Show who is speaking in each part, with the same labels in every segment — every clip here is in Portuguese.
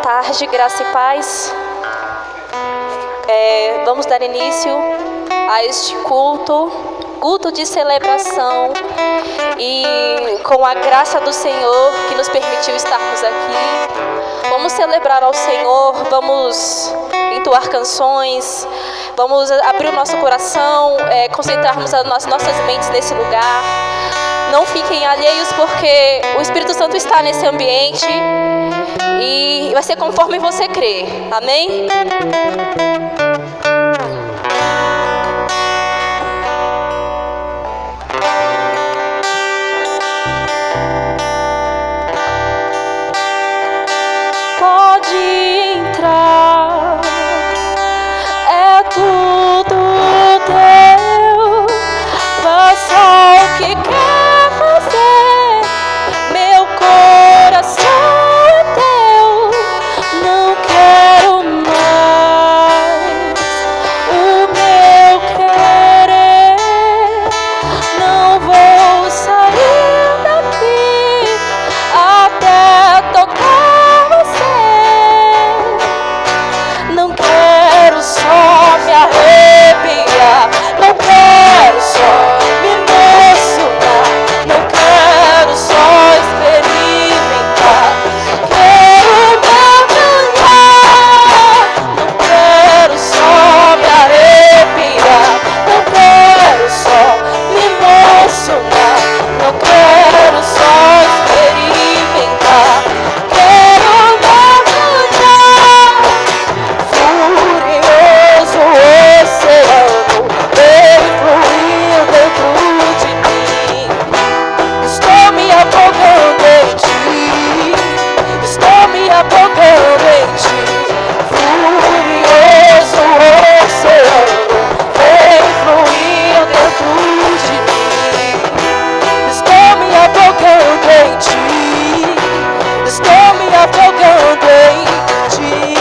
Speaker 1: tarde, graça e paz. Vamos dar início a este culto de celebração, e com a graça do Senhor que nos permitiu estarmos aqui, vamos celebrar ao Senhor, vamos entoar canções, vamos abrir o nosso coração, concentrarmos as nossas mentes nesse lugar. Não fiquem alheios, porque o Espírito Santo está nesse ambiente e vai ser conforme você crê. Amém? Pode entrar, é tudo teu, faça o que quer fazer, meu coração é teu, não quero mais o meu querer, não vou sair daqui até tocar você, não quero só me arrepiar, não quero só me emocionar, não quero só experimentar, quero mergulhar, não quero só me arrepiar, não quero só me emocionar, não quero só experimentar, quero mergulhar, furioso oceano, vem fluir dentro de mim, estou me afogando em ti, estou me afogando em ti, furioso oceano, vem fluir dentro de mim, estou me afogando em ti, estou me afogando em ti.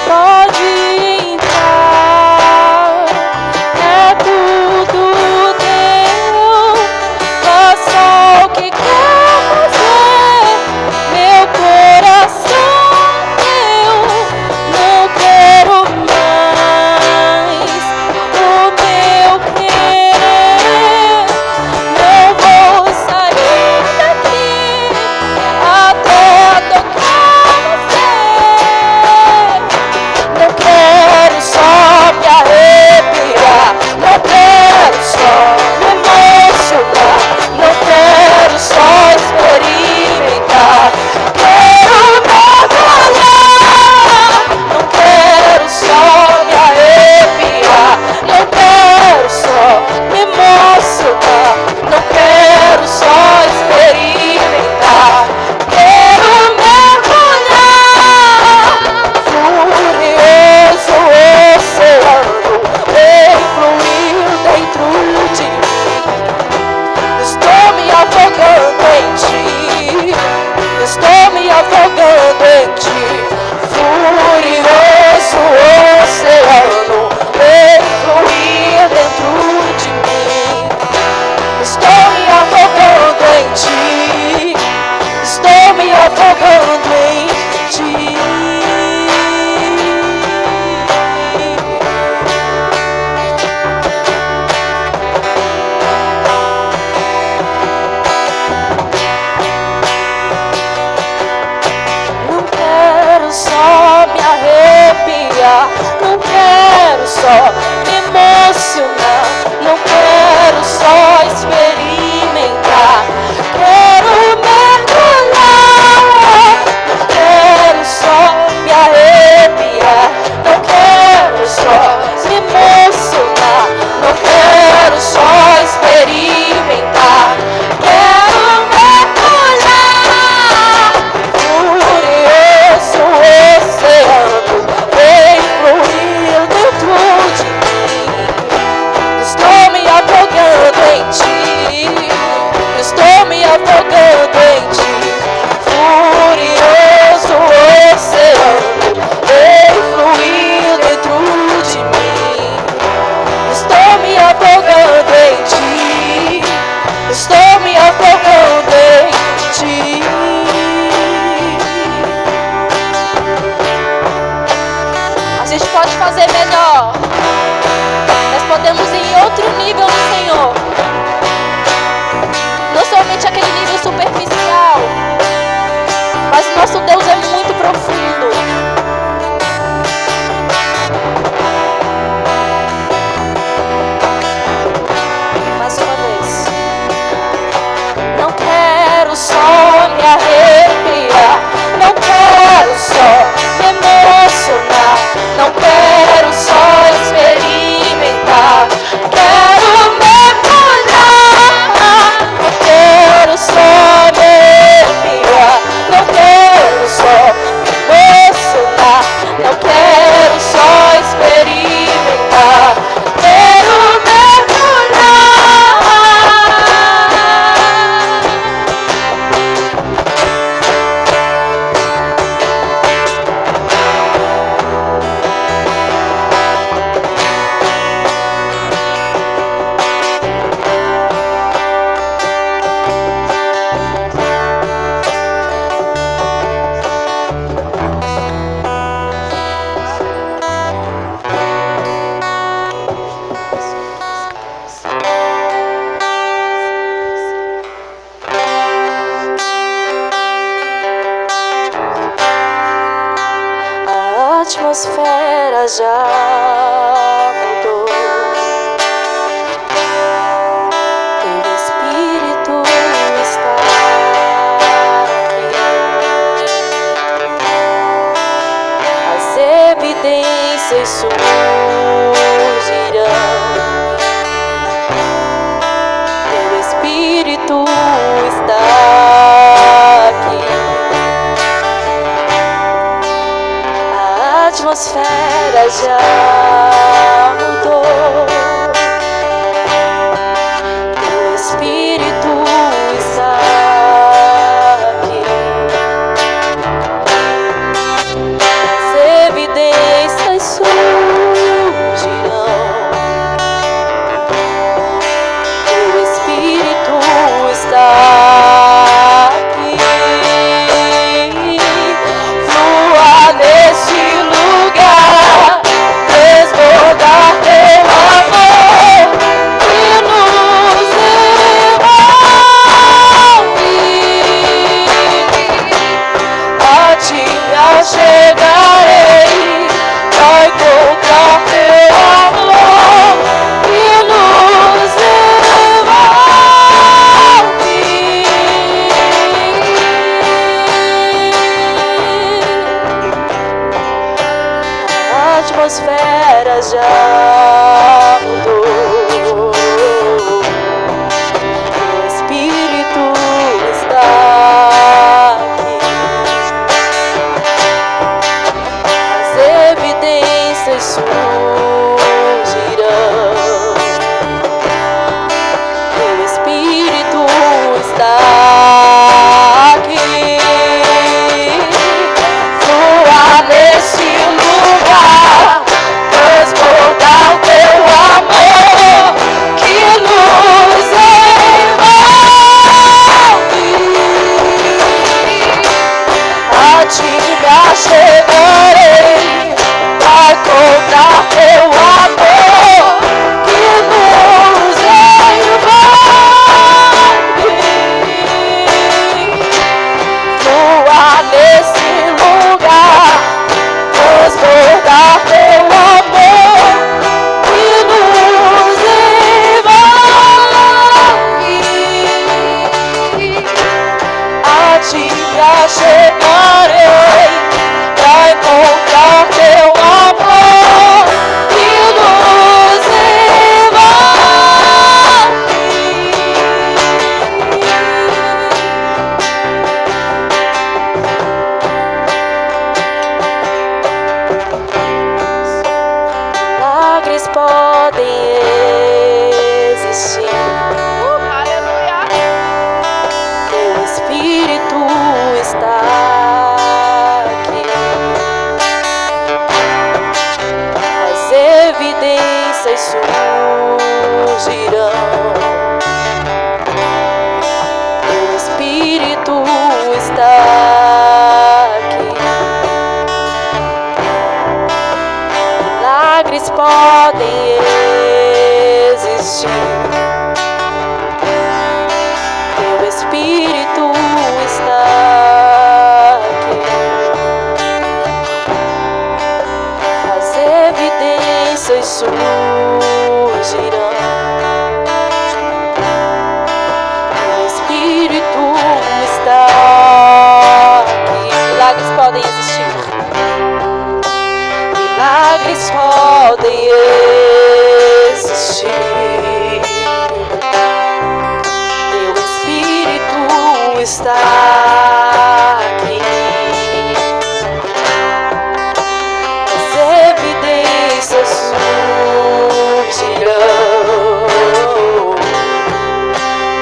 Speaker 1: Pode entrar, é tudo teu, faça o que quer fazer, meu coração é teu, não quero mais o meu querer, não vou sair daqui até tocar você, não quero só me arrepiar, não quero só me emocionar, não quero só experimentar, quero mergulhar, não quero só me arrepiar, não quero só me emocionar, não quero só experimentar, quero mergulhar, furioso oceano, vem fluir dentro de mim, estou me afogando em ti, estou me afogando em ti, furioso oceano, vem fluir dentro de mim, estou me afogando em ti, estou me afogando em ti. Não quero só me arrepiar, não quero só me emocionar, não quero só experimentar, quero mergulhar, não quero só me arrepiar, não quero só me emocionar, não quero só experimentar, quero mergulhar, furioso oceano, vem fluir dentro fazer melhor. Nós podemos ir em outro nível no Senhor. Não somente aquele nível superficial, mas o nosso Deus é muito profundo. Mais uma vez. Não quero só me arrepiar, não quero só me emocionar, não quero só experimentar, quero mergulhar. Não quero só me arrepiar, não quero só me emocionar, não quero só experimentar, quero mergulhar. A atmosfera já mudou. Teu Espírito está aqui. As evidências surgirão. Teu Espírito está aqui. A atmosfera já mudou. Teu Espírito está aqui. As evidências surgirão. Teu Espírito está aqui. Flua nesse lugar, transbordar teu amor que nos envolve. A ti me chegarei pra encontrar teu amor que nos envolve. A atmosfera já mudou. O Espírito está aqui. As evidências surgirão. O Espírito está aqui. Flua nesse lugar, transportar o teu amor que nos envolve. A ti me chegarei pra encontrar teu amor que nos envolve. Flua nesse lugar, transbordar teu amor que nos envolve. A ti me chegarei pra encontrar teu amor que nos envolve. Milagres podem existir. Aleluia. Teu Espírito está aqui. As evidências surgirão. Teu Espírito está aqui. milagres podem existir. Teu Espírito está aqui. As evidências surgirão. Teu Espírito está aqui. Milagres podem existir. Milagres podem existir. Teu Espírito está aqui. As evidências surgirão.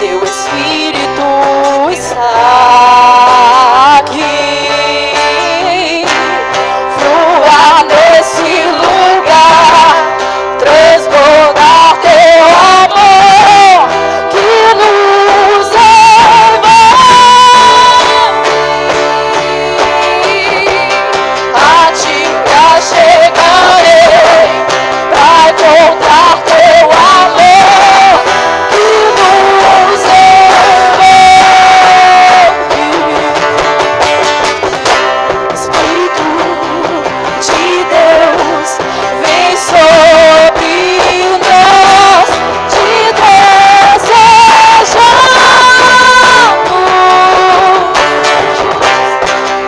Speaker 1: Teu Espírito está aqui. Nesse lugar, transbordar teu amor que nos envolve. A ti chegarei pra encontrar teu amor que nos envolve. Espírito de Deus, vem sobre nós, te desejamos.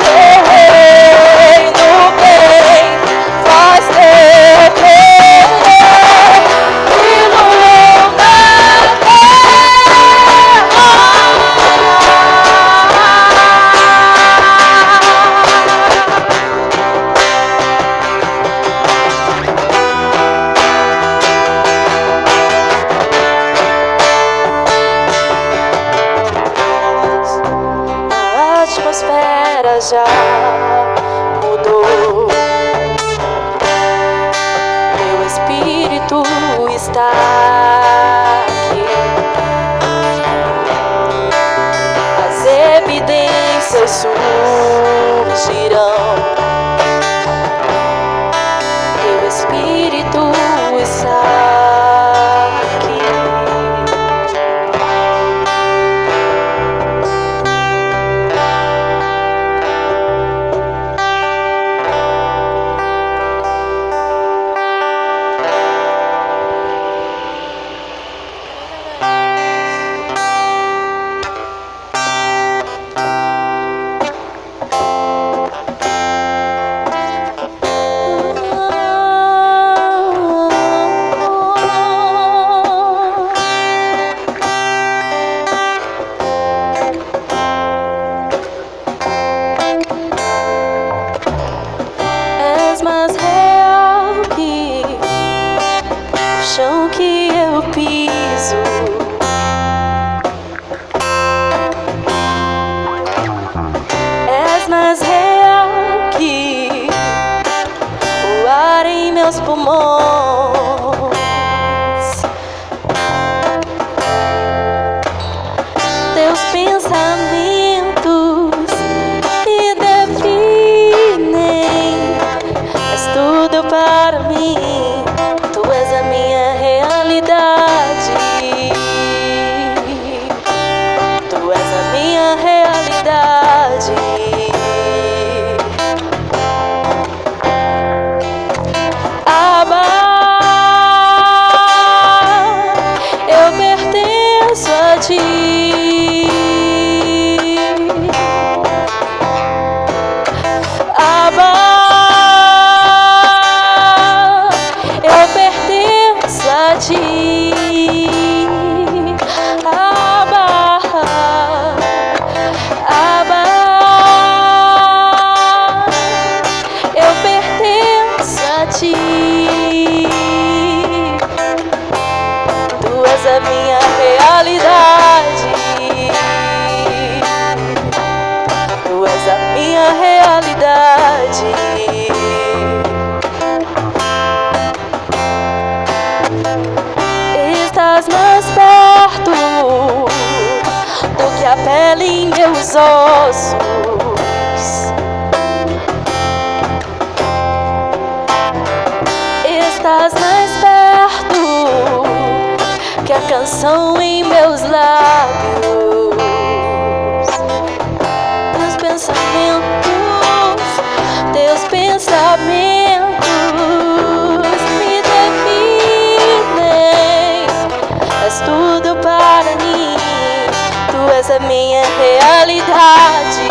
Speaker 1: Teu reino vem, faz teu querer, ilumina a atmosfera já mudou. Meu Espírito está aqui. As evidências surgirão. Teu Espírito está aqui. És mais real que o chão que eu piso. És mais real que o ar em meus pulmões. Teus pensamentos me definem. És tudo para mim. Tu és a minha realidade. Tu és a minha realidade. Abba, eu pertenço a ti. Abba, eu pertenço a ti. Abba, Abba, eu pertenço a ti. Tu és a minha realidade. Tu és a minha realidade. Estás mais perto do que a pele em meus ossos. estás mais perto que a canção em meus lábios. Teus pensamentos me definem. És tudo para mim, tu és a minha realidade.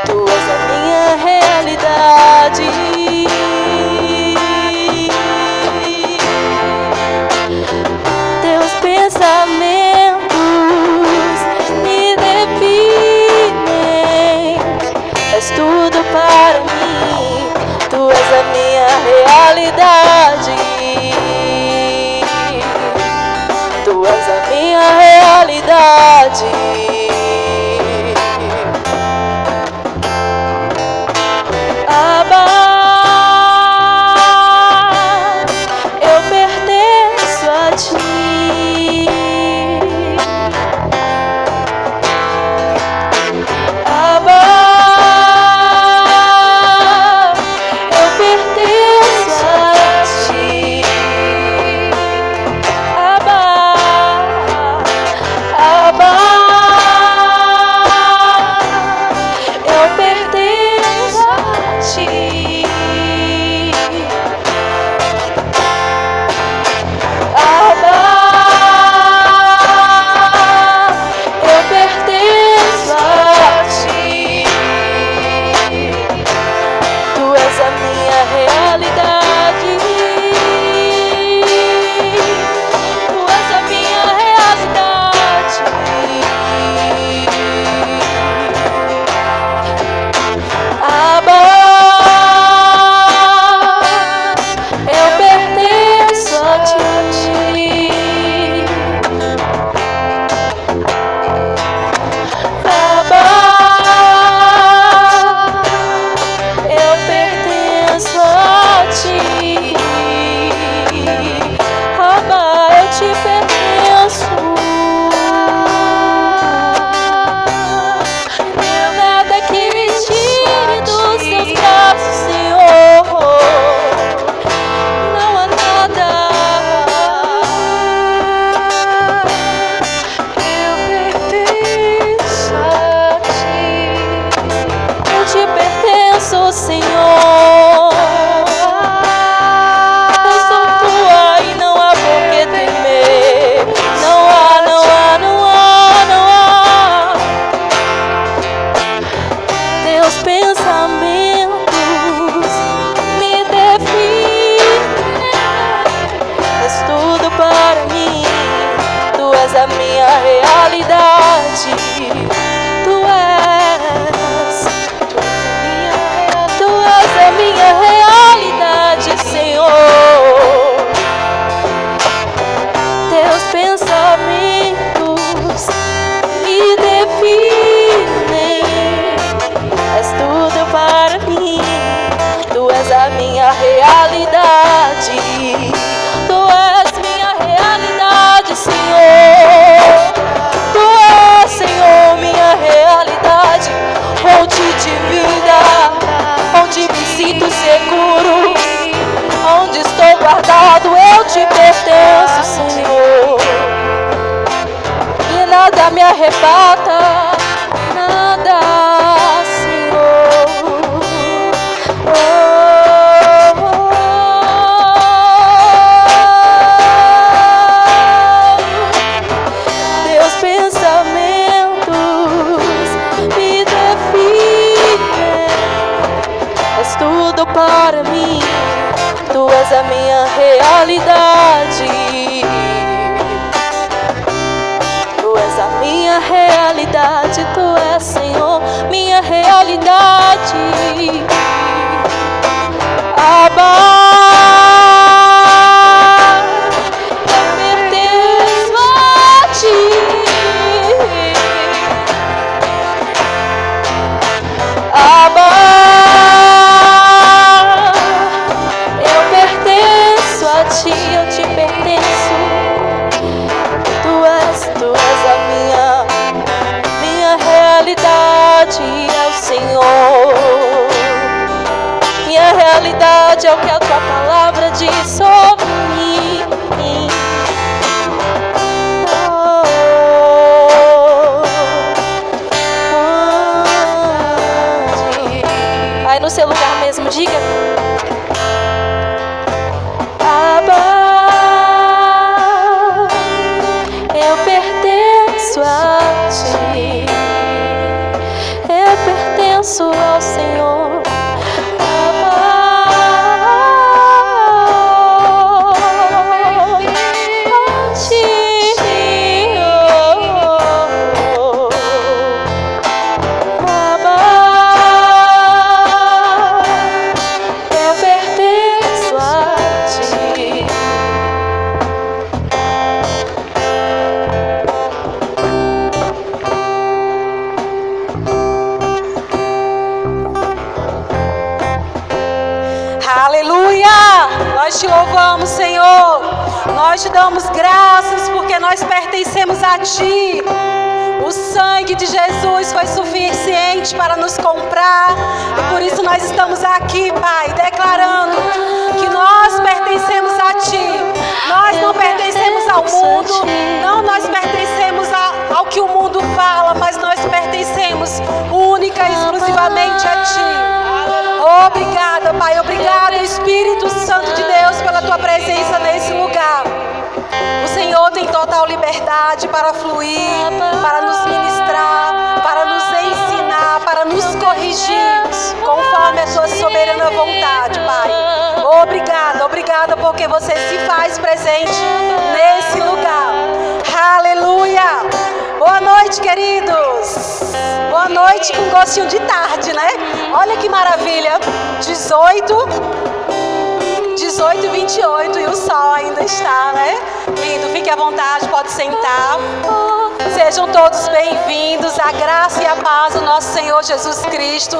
Speaker 1: Tu és a minha realidade. Teus pensamentos me definem. És tudo para mim, tu és a minha realidade. Tu és a minha realidade. Abba, eu pertenço a ti. Abba, eu pertenço a ti. Abba, Abba, eu pertenço a ti. Abba, eu pertenço a ti. Tu és a minha realidade. Tu és a minha realidade. Abba, eu pertenço a ti. Abba, eu pertenço a ti. Abba, eu te pertenço. Não há nada que me tire dos teus braços, Senhor. Não há nada. Eu pertenço a ti. Eu te pertenço, Senhor. Eu sou tua e não há por que temer. Não há, não há, não há, não há. Teus pensamentos me definem. És tudo para mim, tu és a minha realidade. Tu és a minha realidade, Senhor. Teus pensamentos me definem. És tudo para mim, tu és a minha realidade. Tu és minha realidade, Senhor. Tu és, Senhor, minha realidade. Fonte de vida, onde me sinto seguro, onde estou guardado, eu te pertenço, Senhor. E nada me arrebata, nada, Senhor. Oh, oh, oh. Teus pensamentos me definem. És tudo para mim, tu és a minha realidade. Tu és a minha realidade, tu és, Senhor, minha realidade. Abba, eu pertenço a ti. Abba, eu pertenço a ti, eu te pertenço. Tu és a minha realidade, é o Senhor. verdade é o que a tua palavra diz sobre mim. Aí no seu lugar mesmo, diga: Abba, eu pertenço a ti, eu pertenço ao Senhor.
Speaker 2: Nós te louvamos, Senhor. Nós te damos graças porque nós pertencemos a Ti. O sangue de Jesus foi suficiente para nos comprar. E por isso nós estamos aqui, Pai, declarando que nós pertencemos a Ti. Nós não pertencemos ao mundo. Não nós pertencemos ao que o mundo fala, mas nós pertencemos única e exclusivamente a Ti. Obrigada, Pai. Obrigada, Espírito Santo de Deus, pela Tua presença nesse lugar. O Senhor tem total liberdade para fluir, para nos ministrar, para nos ensinar, para nos corrigir, conforme a Sua soberana vontade, Pai. Obrigada, obrigada, porque Você se faz presente nesse lugar. Aleluia! Boa noite, queridos. Boa noite com gostinho de tarde, né? Olha que maravilha. 18 e 28 e o sol ainda está, né? Lindo, fique à vontade, pode sentar. Sejam todos bem-vindos. A graça e a paz do nosso Senhor Jesus Cristo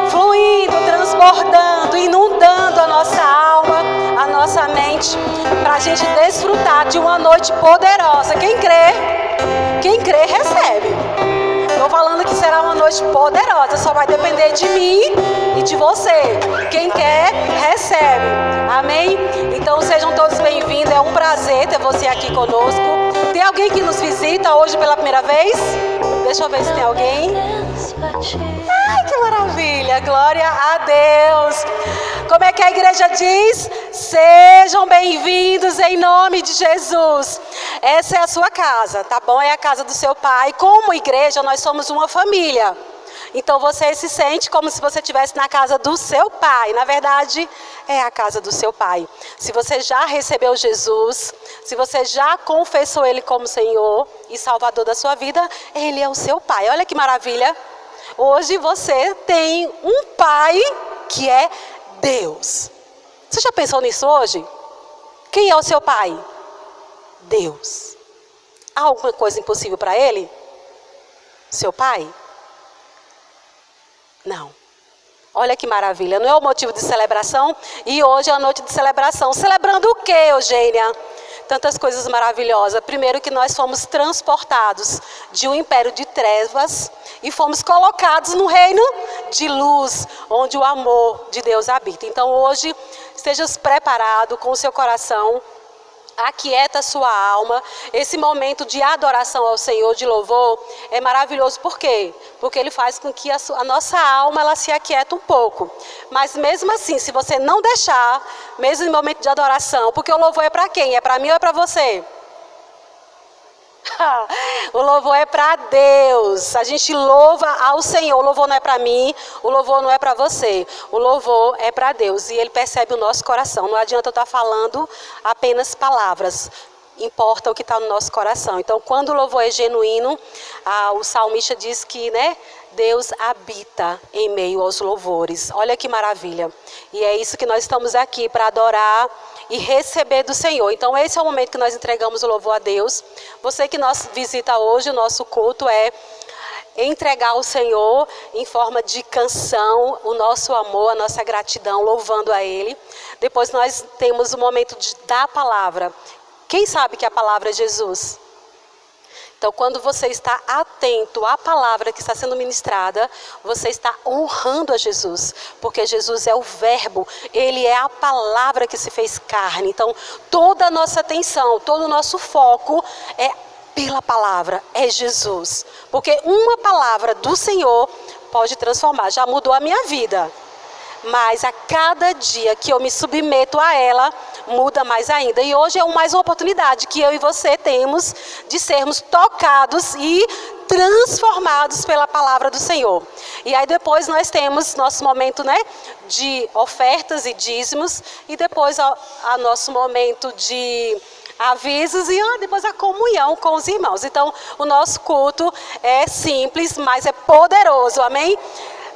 Speaker 2: fluindo, transbordando, inundando a nossa alma, a nossa mente, para a gente desfrutar de uma noite poderosa. Quem crê, recebe. Estou falando que será uma noite poderosa, só vai depender de mim e de você. Quem quer, recebe. Amém? Então sejam todos bem-vindos, é um prazer ter você aqui conosco. Tem alguém que nos visita hoje pela primeira vez? Deixa eu ver se tem alguém. Ai, que maravilha, glória a Deus. Como é que a igreja diz? Sejam bem-vindos em nome de Jesus. Essa é a sua casa, tá bom? É a casa do seu pai. Como igreja, nós somos uma família. Então você se sente como se você estivesse na casa do seu pai. Na verdade, é a casa do seu pai. Se você já recebeu Jesus, se você já confessou Ele como Senhor e Salvador da sua vida, Ele é o seu pai. Olha que maravilha. Hoje você tem um pai que é Deus. Você já pensou nisso hoje? Quem é o seu pai? Deus. Há alguma coisa impossível para Ele? Seu pai? Não. Olha que maravilha, não é o motivo de celebração? E hoje é a noite de celebração. Celebrando o quê, Eugênia? Tantas coisas maravilhosas. Primeiro que nós fomos transportados de um império de trevas e fomos colocados no reino de luz, onde o amor de Deus habita. Então hoje, esteja preparado com o seu coração. Aquieta a sua alma. Esse momento de adoração ao Senhor, de louvor, é maravilhoso. Por quê? Porque Ele faz com que a nossa alma ela se aquieta um pouco. Mas mesmo assim, se você não deixar, mesmo em momento de adoração, porque o louvor é para quem? É para mim ou é para você? O louvor é para Deus. A gente louva ao Senhor. O louvor não é para mim, o louvor não é para você. O louvor é para Deus e Ele percebe o nosso coração. Não adianta eu estar falando apenas palavras. Importa o que está no nosso coração. Então, quando o louvor é genuíno, o salmista diz que, né, Deus habita em meio aos louvores. Olha que maravilha. E é isso que nós estamos aqui para adorar e receber do Senhor. Então esse é o momento que nós entregamos o louvor a Deus. Você que nos visita hoje, o nosso culto é entregar ao Senhor em forma de canção o nosso amor, a nossa gratidão, louvando a Ele. Depois nós temos o momento da palavra. Quem sabe que a palavra é Jesus? Então, quando você está atento à palavra que está sendo ministrada, você está honrando a Jesus, porque Jesus é o verbo, ele é a palavra que se fez carne. Então, toda a nossa atenção, todo o nosso foco é pela palavra, é Jesus. Porque uma palavra do Senhor pode transformar, já mudou a minha vida. Mas a cada dia que eu me submeto a ela, muda mais ainda. E hoje é mais uma oportunidade que eu e você temos de sermos tocados e transformados pela palavra do Senhor. E aí depois nós temos nosso momento, né, de ofertas e dízimos, e depois a nosso momento de avisos e depois a comunhão com os irmãos. Então, o nosso culto é simples, mas é poderoso, amém?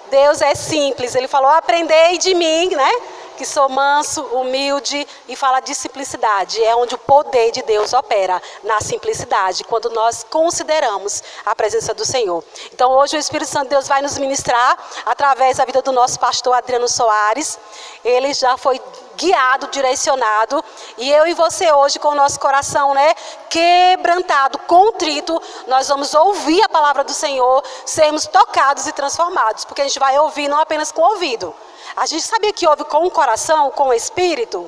Speaker 2: Deus é simples, ele falou, aprendei de mim, né? Que sou manso, humilde, e fala de simplicidade. É onde o poder de Deus opera, na simplicidade, quando nós consideramos a presença do Senhor. Então hoje o Espírito Santo de Deus vai nos ministrar através da vida do nosso pastor Adriano Soares. Ele já foi guiado, direcionado, e eu e você hoje com o nosso coração, né, quebrantado, contrito, nós vamos ouvir a palavra do Senhor, sermos tocados e transformados, porque a gente vai ouvir não apenas com o ouvido. A gente sabia que ouve com o coração, com o espírito?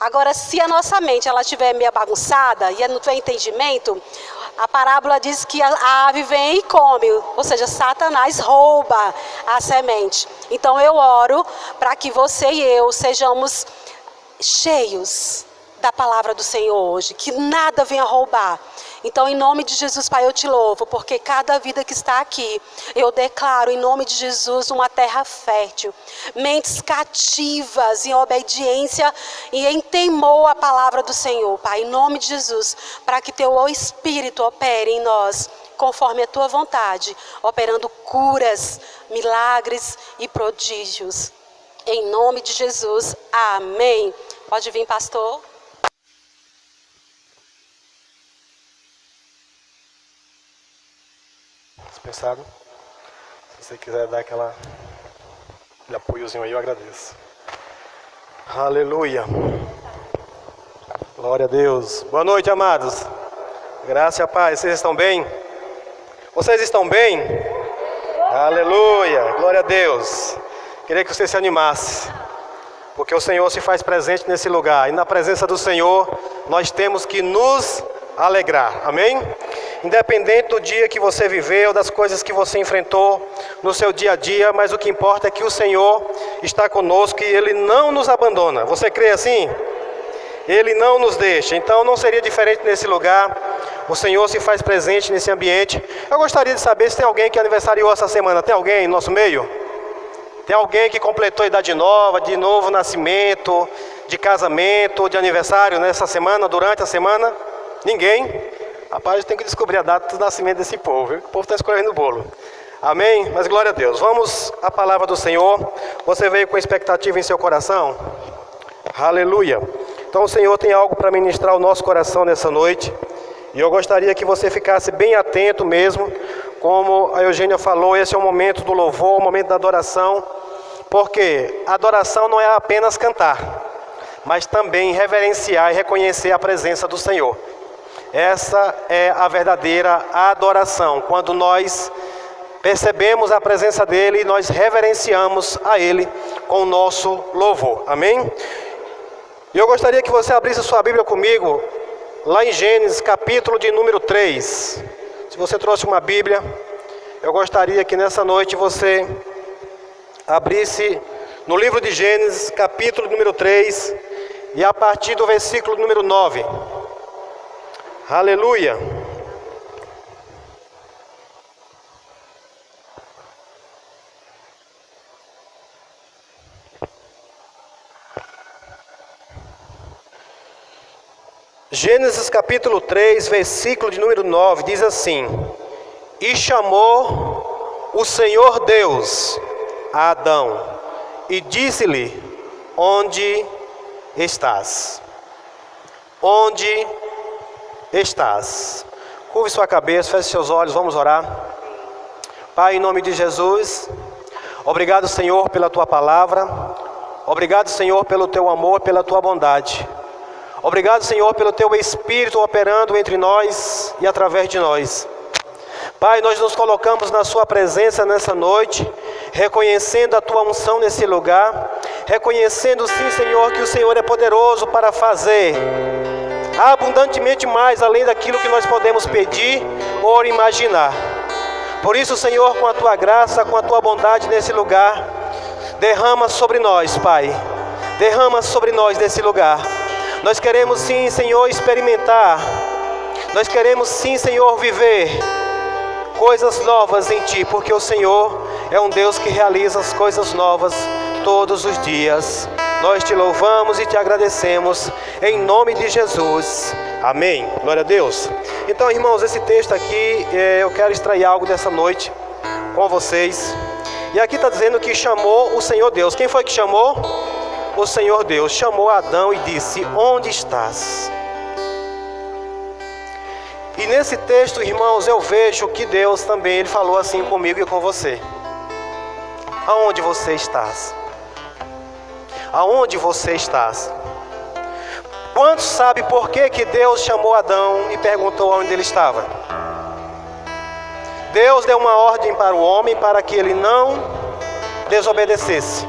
Speaker 2: Agora, se a nossa mente ela estiver meio bagunçada e não tiver entendimento, a parábola diz que a ave vem e come, ou seja, Satanás rouba a semente. Então eu oro para que você e eu sejamos cheios da palavra do Senhor hoje, que nada venha roubar. Então, em nome de Jesus, Pai, eu te louvo, porque cada vida que está aqui, eu declaro, em nome de Jesus, uma terra fértil, mentes cativas em obediência e em temor à palavra do Senhor, Pai, em nome de Jesus, para que teu Espírito opere em nós, conforme a tua vontade, operando curas, milagres e prodígios. Em nome de Jesus, amém. Pode vir, pastor.
Speaker 3: Dispensado. Se você quiser dar aquele apoiozinho aí, eu agradeço. Aleluia. Glória a Deus. Boa noite, amados. Graça e a paz. Vocês estão bem? Vocês estão bem? Aleluia. Glória a Deus. Queria que você se animasse, porque o Senhor se faz presente nesse lugar. E na presença do Senhor, nós temos que nos alegrar. Amém? Independente do dia que você viveu, das coisas que você enfrentou no seu dia a dia, mas o que importa é que o Senhor está conosco e Ele não nos abandona. Você crê assim? Ele não nos deixa. Então não seria diferente nesse lugar. O Senhor se faz presente nesse ambiente. Eu gostaria de saber se tem alguém que aniversariou essa semana. Tem alguém no nosso meio? Tem alguém que completou a idade nova, de novo nascimento, de casamento, de aniversário nessa semana, durante a semana? Ninguém? Rapaz, tem que descobrir a data do nascimento desse povo, viu? O povo está escolhendo o bolo. Amém? Mas glória a Deus. Vamos à palavra do Senhor. Você veio com expectativa em seu coração? Aleluia. Então o Senhor tem algo para ministrar ao nosso coração nessa noite. E eu gostaria que você ficasse bem atento mesmo. Como a Eugênia falou, esse é o momento do louvor, o momento da adoração. Porque a adoração não é apenas cantar, mas também reverenciar e reconhecer a presença do Senhor. Essa é a verdadeira adoração, quando nós percebemos a presença dEle e nós reverenciamos a Ele com o nosso louvor. Amém? E eu gostaria que você abrisse sua Bíblia comigo, lá em Gênesis, capítulo de número 3. Se você trouxe uma Bíblia, eu gostaria que nessa noite você abrisse no livro de Gênesis, capítulo número 3, e a partir do versículo número 9. Aleluia. Gênesis capítulo 3, versículo de número 9, diz assim: E chamou o Senhor Deus a Adão, e disse-lhe: Onde estás? Onde estás? Curve sua cabeça, feche seus olhos, vamos orar. Pai, em nome de Jesus, obrigado, Senhor, pela Tua palavra. Obrigado, Senhor, pelo Teu amor, pela Tua bondade. Obrigado, Senhor, pelo Teu Espírito operando entre nós e através de nós. Pai, nós nos colocamos na Sua presença nessa noite, reconhecendo a Tua unção nesse lugar, reconhecendo sim, Senhor, que o Senhor é poderoso para fazer abundantemente mais além daquilo que nós podemos pedir ou imaginar. Por isso, Senhor, com a Tua graça, com a Tua bondade nesse lugar, derrama sobre nós, Pai, derrama sobre nós nesse lugar. Nós queremos sim, Senhor, experimentar, nós queremos sim, Senhor, viver coisas novas em Ti, porque o Senhor é um Deus que realiza as coisas novas todos os dias. Nós Te louvamos e Te agradecemos, em nome de Jesus. Amém. Glória a Deus. Então, irmãos, esse texto aqui, eu quero extrair algo dessa noite com vocês. E aqui está dizendo que chamou o Senhor Deus. Quem foi que chamou? O Senhor Deus chamou Adão e disse: onde estás? E nesse texto, irmãos, eu vejo que Deus também, Ele falou assim comigo e com você. Aonde você estás? Aonde você estás? Quantos sabem por que Deus chamou Adão e perguntou onde ele estava? Deus deu uma ordem para o homem para que ele não desobedecesse.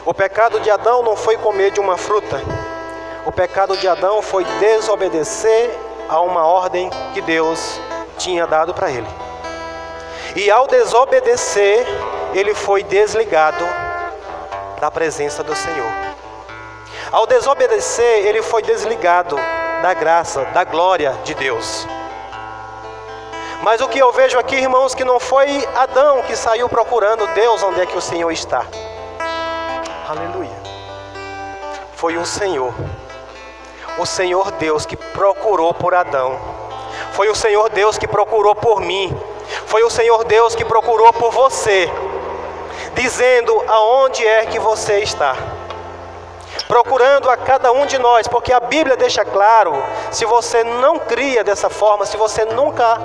Speaker 3: O pecado de Adão não foi comer de uma fruta. O pecado de Adão foi desobedecer a uma ordem que Deus tinha dado para ele. E ao desobedecer, ele foi desligado da presença do Senhor. Ao desobedecer, ele foi desligado da graça, da glória de Deus. Mas o que eu vejo aqui, irmãos, que não foi Adão que saiu procurando Deus, onde é que o Senhor está. Aleluia. Foi o Senhor Deus que procurou por Adão. Foi o Senhor Deus que procurou por mim. Foi o Senhor Deus que procurou por você, dizendo aonde é que você está. Procurando a cada um de nós, porque a Bíblia deixa claro, se você não cria dessa forma, se você nunca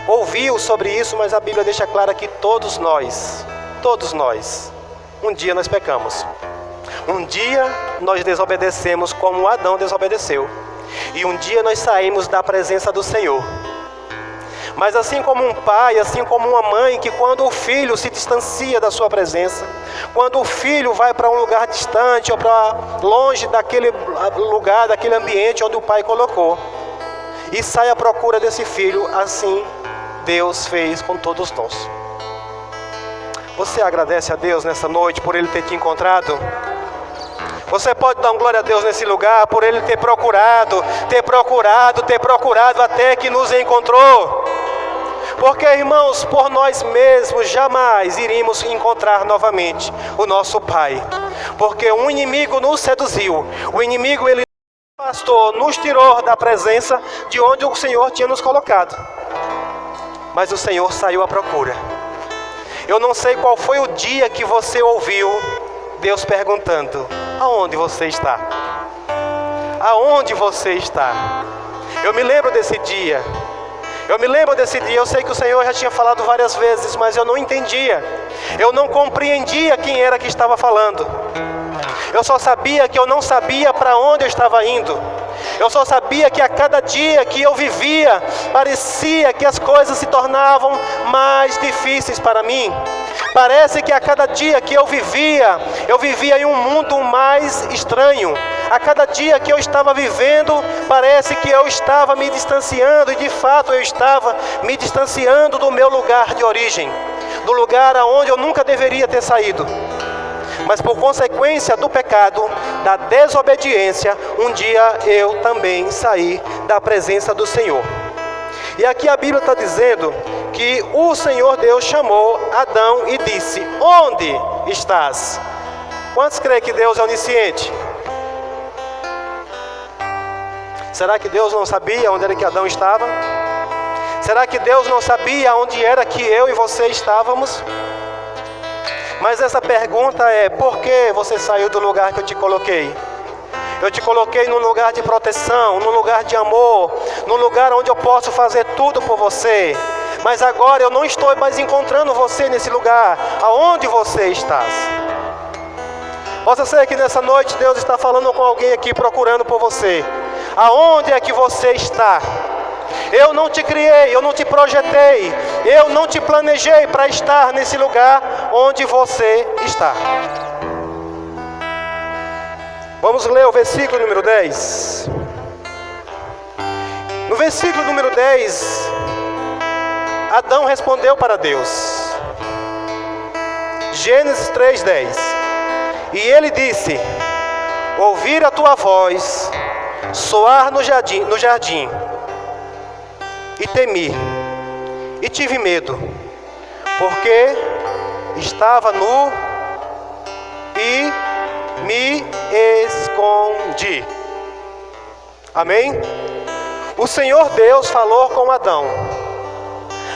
Speaker 3: ouviu sobre isso, mas a Bíblia deixa claro que todos nós, um dia nós pecamos. Um dia nós desobedecemos como Adão desobedeceu. E um dia nós saímos da presença do Senhor. Mas assim como um pai, assim como uma mãe, que quando o filho se distancia da sua presença, quando o filho vai para um lugar distante ou para longe daquele lugar, daquele ambiente onde o pai colocou, e sai à procura desse filho, assim Deus fez com todos nós. Você agradece a Deus nessa noite por Ele ter te encontrado? Você pode dar uma glória a Deus nesse lugar por Ele ter procurado até que nos encontrou. Porque, irmãos, por nós mesmos jamais iríamos encontrar novamente o nosso Pai. Porque um inimigo nos seduziu. O inimigo, ele nos afastou, nos tirou da presença de onde o Senhor tinha nos colocado. Mas o Senhor saiu à procura. Eu não sei qual foi o dia que você ouviu Deus perguntando: aonde você está? Aonde você está? Eu me lembro desse dia. Eu sei que o Senhor já tinha falado várias vezes, mas eu não entendia. Eu não compreendia quem era que estava falando. Eu só sabia que eu não sabia para onde eu estava indo. Eu só sabia que a cada dia que eu vivia, parecia que as coisas se tornavam mais difíceis para mim. Parece que a cada dia que eu vivia em um mundo mais estranho. A cada dia que eu estava vivendo, parece que eu estava me distanciando, e de fato eu estava me distanciando do meu lugar de origem, do lugar aonde eu nunca deveria ter saído. Mas por consequência do pecado, da desobediência, um dia eu também saí da presença do Senhor. E aqui a Bíblia está dizendo que o Senhor Deus chamou Adão e disse: onde estás? Quantos creem que Deus é onisciente? Será que Deus não sabia onde era que Adão estava? Será que Deus não sabia onde era que eu e você estávamos? Mas essa pergunta é: por que você saiu do lugar que eu te coloquei? Eu te coloquei num lugar de proteção, num lugar de amor, num lugar onde eu posso fazer tudo por você. Mas agora eu não estou mais encontrando você nesse lugar. Aonde você estás? Possa ser que nessa noite Deus está falando com alguém aqui, procurando por você. Aonde é que você está? Eu não te criei, eu não te projetei, eu não te planejei para estar nesse lugar onde você está. Vamos ler o versículo número 10. No versículo número 10, Adão respondeu para Deus. Gênesis 3:10. E ele disse: ouvi a tua voz soar no jardim, e temi, e tive medo, porque estava nu e me escondi. Amém? O Senhor Deus falou com Adão.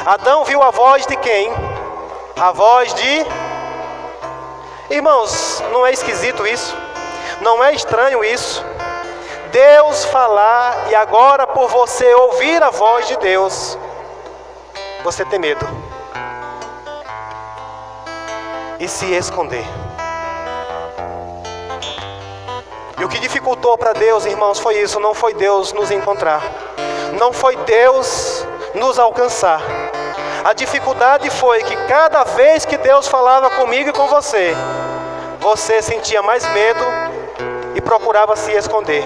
Speaker 3: Adão viu a voz de quem? A voz de... Irmãos, não é esquisito isso? Não é estranho isso? Deus falar e agora por você ouvir a voz de Deus, você tem medo e se esconder. E o que dificultou para Deus, irmãos, foi isso. Não foi Deus nos encontrar, não foi Deus nos alcançar. A dificuldade foi que cada vez que Deus falava comigo e com você, você sentia mais medo e procurava se esconder.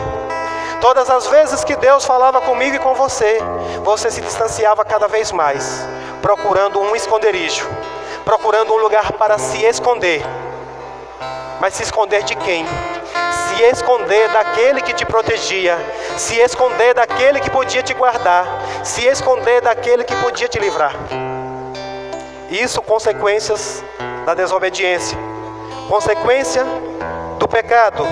Speaker 3: Todas as vezes que Deus falava comigo e com você, você se distanciava cada vez mais, procurando um esconderijo, procurando um lugar para se esconder. Mas se esconder de quem? Se esconder daquele que te protegia, se esconder daquele que podia te guardar, se esconder daquele que podia te livrar. Isso, consequências da desobediência, consequência do pecado.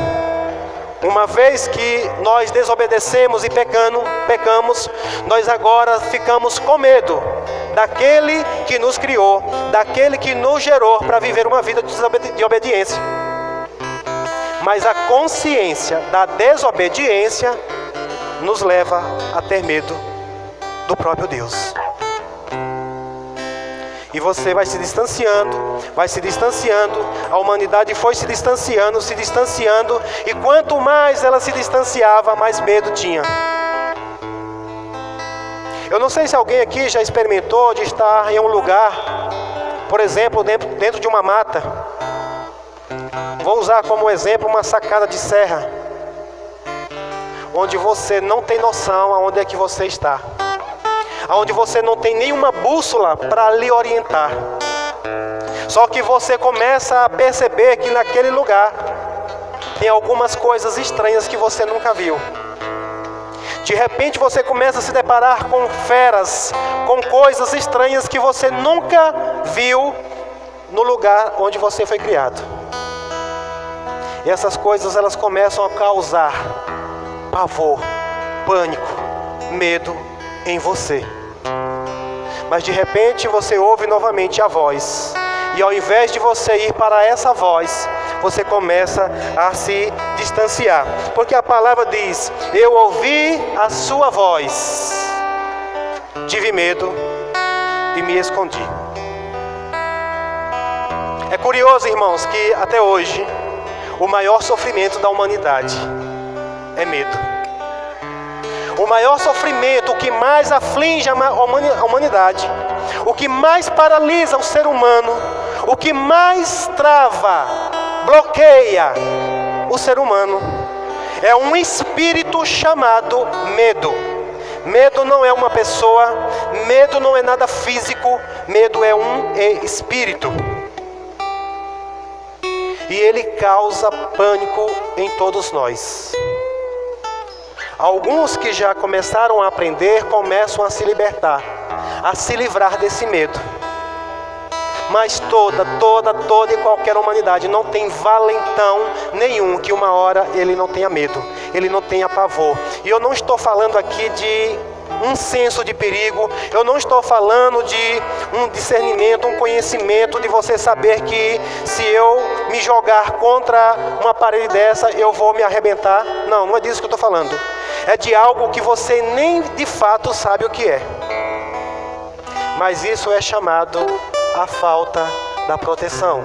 Speaker 3: Uma vez que nós desobedecemos e pecamos, nós agora ficamos com medo daquele que nos criou, daquele que nos gerou para viver uma vida de obediência. Mas a consciência da desobediência nos leva a ter medo do próprio Deus. E você vai se distanciando, a humanidade foi se distanciando, e quanto mais ela se distanciava, mais medo tinha. Eu não sei se alguém aqui já experimentou de estar em um lugar, por exemplo, dentro de uma mata. Vou usar como exemplo uma sacada de serra, onde você não tem noção aonde é que você está, onde você não tem nenhuma bússola para lhe orientar. Só que você começa a perceber que naquele lugar tem algumas coisas estranhas que você nunca viu. De repente você começa a se deparar com feras, com coisas estranhas que você nunca viu no lugar onde você foi criado. E essas coisas, elas começam a causar pavor, pânico, medo em você. Mas de repente você ouve novamente a voz, e ao invés de você ir para essa voz, você começa a se distanciar, porque a palavra diz: eu ouvi a sua voz, tive medo e me escondi. É curioso, irmãos, que até hoje o maior sofrimento da humanidade é medo. O maior sofrimento, o que mais aflige a humanidade, o que mais paralisa o ser humano, o que mais trava, bloqueia o ser humano, é um espírito chamado medo. Medo não é uma pessoa, medo não é nada físico, medo é um espírito. E ele causa pânico em todos nós. Alguns que já começaram a aprender, começam a se libertar, a se livrar desse medo. Mas toda e qualquer humanidade não tem valentão nenhum que uma hora ele não tenha medo, ele não tenha pavor. E eu não estou falando aqui de um senso de perigo, eu não estou falando de um discernimento, um conhecimento de você saber que se eu me jogar contra uma parede dessa, eu vou me arrebentar. Não, não é disso que eu estou falando. É de algo que você nem de fato sabe o que é. Mas isso é chamado a falta da proteção.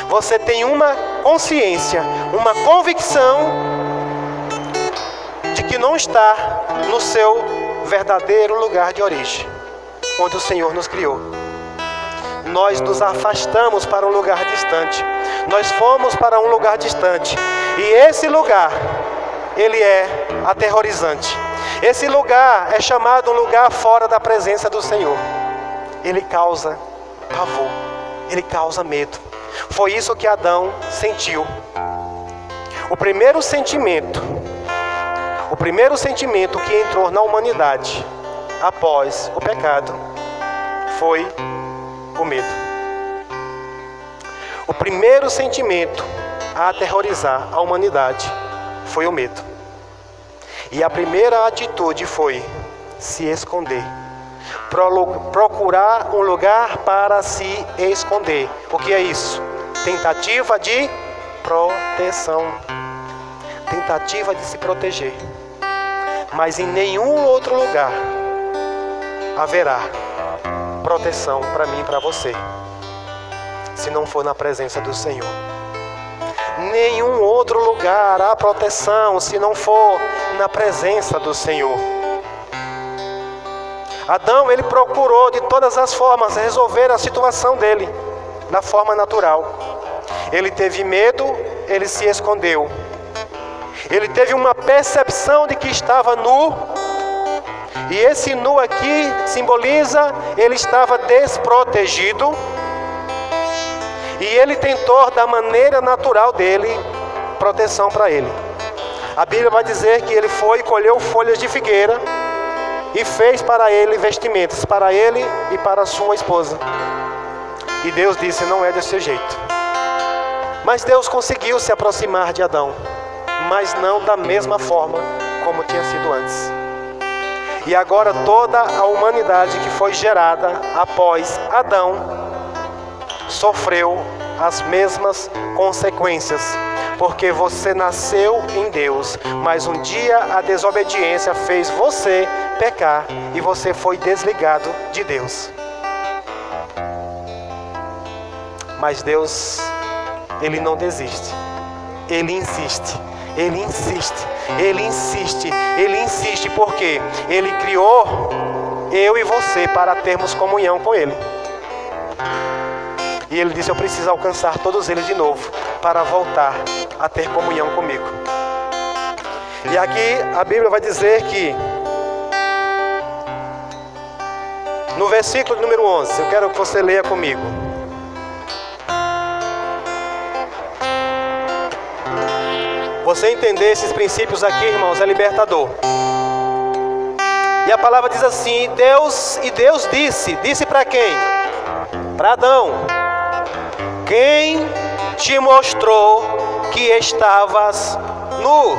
Speaker 3: você tem uma consciência, uma convicção de que não está no seu verdadeiro lugar de origem, onde o Senhor nos criou. Nós nos afastamos para um lugar distante. Nós fomos para um lugar distante. E esse lugar, ele é aterrorizante. Esse lugar é chamado um lugar fora da presença do Senhor. Ele causa pavor. Ele causa medo. Foi isso que Adão sentiu. O primeiro sentimento que entrou na humanidade após o pecado foi o medo. O primeiro sentimento a aterrorizar a humanidade foi o medo. E a primeira atitude foi se esconder. Procurar um lugar para se esconder. O que é isso? Tentativa de proteção. Tentativa de se proteger. Mas em nenhum outro lugar haverá proteção para mim e para você, se não for na presença do Senhor. Nenhum outro lugar há proteção se não for na presença do Senhor. Adão, ele procurou de todas as formas resolver a situação dele, da forma natural. Ele teve medo, ele se escondeu. Ele teve uma percepção de que estava nu. E esse nu aqui simboliza, ele estava desprotegido. E ele tentou, da maneira natural dele, proteção para ele. A Bíblia vai dizer que ele foi e colheu folhas de figueira e fez para ele vestimentas, para ele e para a sua esposa. E Deus disse, não é desse jeito. Mas Deus conseguiu se aproximar de Adão, mas não da mesma forma como tinha sido antes. E agora toda a humanidade que foi gerada após Adão sofreu as mesmas consequências, porque você nasceu em Deus, mas um dia a desobediência fez você pecar e você foi desligado de Deus. Mas Deus, Ele não desiste, Ele insiste. Ele insiste, Ele insiste, Ele insiste, porque Ele criou eu e você para termos comunhão com Ele. E Ele disse, eu preciso alcançar todos eles de novo, para voltar a ter comunhão comigo. E aqui a Bíblia vai dizer que, no versículo número 11, eu quero que você leia comigo. Você entender esses princípios aqui, irmãos, é libertador. E a palavra diz assim, Deus disse para quem? Para Adão. Quem te mostrou que estavas nu?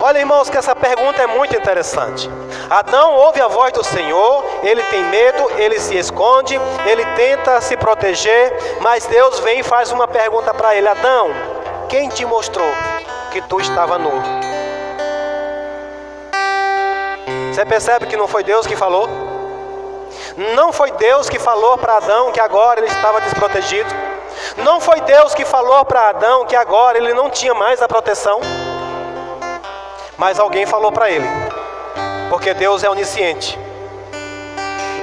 Speaker 3: Olha, irmãos, que essa pergunta é muito interessante. Adão ouve a voz do Senhor, ele tem medo, ele se esconde, ele tenta se proteger, mas Deus vem e faz uma pergunta para ele. Adão, quem te mostrou que tu estava nu? Você percebe que não foi Deus que falou? Não foi Deus que falou para Adão que agora ele estava desprotegido. Não foi Deus que falou para Adão que agora ele não tinha mais a proteção. Mas alguém falou para ele, porque Deus é onisciente.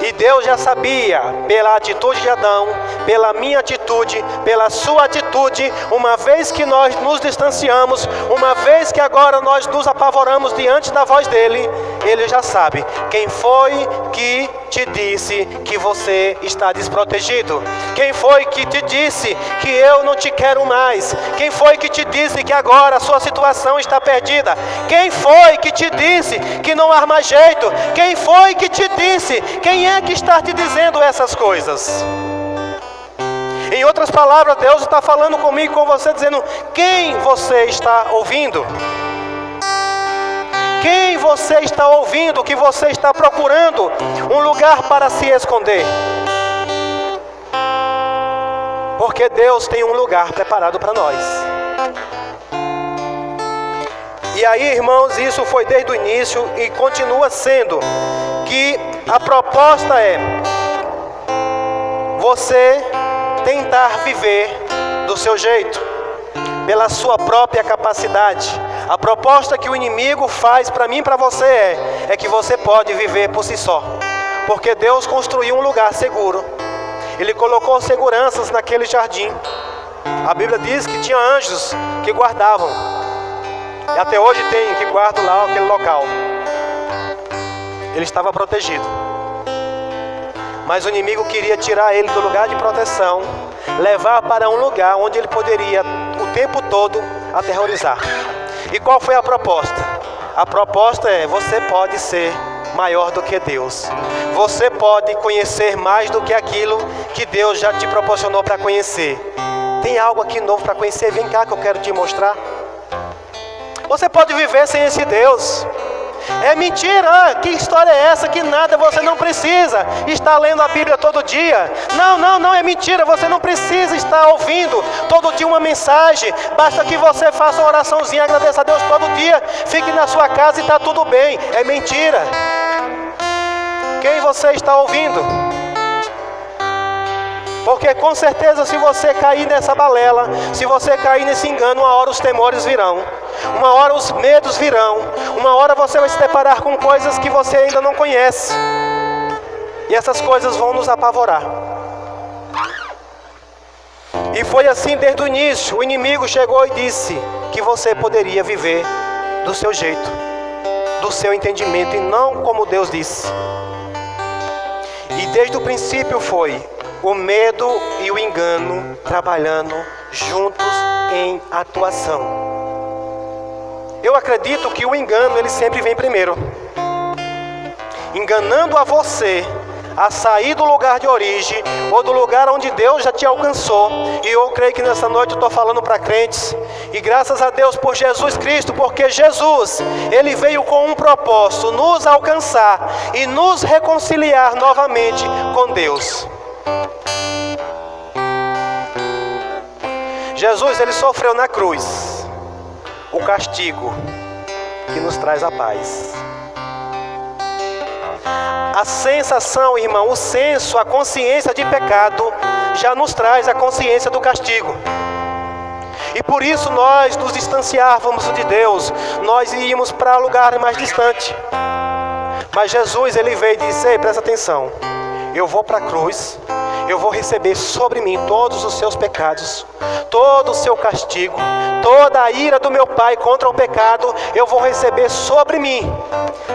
Speaker 3: E Deus já sabia, pela atitude de Adão, pela minha atitude, pela sua atitude, uma vez que nós nos distanciamos, uma vez que agora nós nos apavoramos diante da voz dele, ele já sabe quem foi que te disse que você está desprotegido. Quem foi que te disse que eu não te quero mais? Quem foi que te disse que agora a sua situação está perdida? Quem foi que te disse que não há mais jeito? Quem foi que te disse? Quem é que está te dizendo essas coisas? Em outras palavras, Deus está falando comigo, com você, dizendo: quem você está ouvindo? Quem você está ouvindo que você está procurando um lugar para se esconder? Porque Deus tem um lugar preparado para nós. E aí, irmãos, isso foi desde o início e continua sendo, que a proposta é: você tentar viver do seu jeito, pela sua própria capacidade. A proposta que o inimigo faz para mim e para você é que você pode viver por si só, porque Deus construiu um lugar seguro. Ele colocou seguranças naquele jardim. A Bíblia diz que tinha anjos que guardavam, e até hoje tem que guardam lá aquele local. Ele estava protegido, mas o inimigo queria tirar ele do lugar de proteção, levar para um lugar onde ele poderia o tempo todo aterrorizar. E qual foi a proposta? A proposta é: você pode ser maior do que Deus. Você pode conhecer mais do que aquilo que Deus já te proporcionou para conhecer. Tem algo aqui novo para conhecer? Vem cá que eu quero te mostrar. Você pode viver sem esse Deus. É mentira, que história é essa? Que nada, você não precisa estar lendo a Bíblia todo dia. Não, é mentira, você não precisa estar ouvindo todo dia uma mensagem. Basta que você faça uma oraçãozinha, agradeça a Deus todo dia, fique na sua casa e está tudo bem. É mentira. Quem você está ouvindo? Porque com certeza, se você cair nessa balela, se você cair nesse engano, uma hora os temores virão, uma hora os medos virão, uma hora você vai se deparar com coisas que você ainda não conhece, e essas coisas vão nos apavorar. E foi assim desde o início. O inimigo chegou e disse que você poderia viver do seu jeito, do seu entendimento, e não como Deus disse. E desde o princípio foi o medo e o engano trabalhando juntos em atuação. Eu acredito que o engano, ele sempre vem primeiro, enganando a você a sair do lugar de origem, ou do lugar onde Deus já te alcançou. E eu creio que nessa noite eu estou falando para crentes, e graças a Deus por Jesus Cristo, porque Jesus, Ele veio com um propósito: nos alcançar e nos reconciliar novamente com Deus. Jesus, Ele sofreu na cruz o castigo que nos traz a paz. A sensação, irmão, o senso, a consciência de pecado já nos traz a consciência do castigo. E por isso nós nos distanciávamos de Deus, nós íamos para lugar mais distante. Mas Jesus, Ele veio e disse: ei, presta atenção, eu vou para a cruz, eu vou receber sobre mim todos os seus pecados, todo o seu castigo, toda a ira do meu Pai contra o pecado, eu vou receber sobre mim,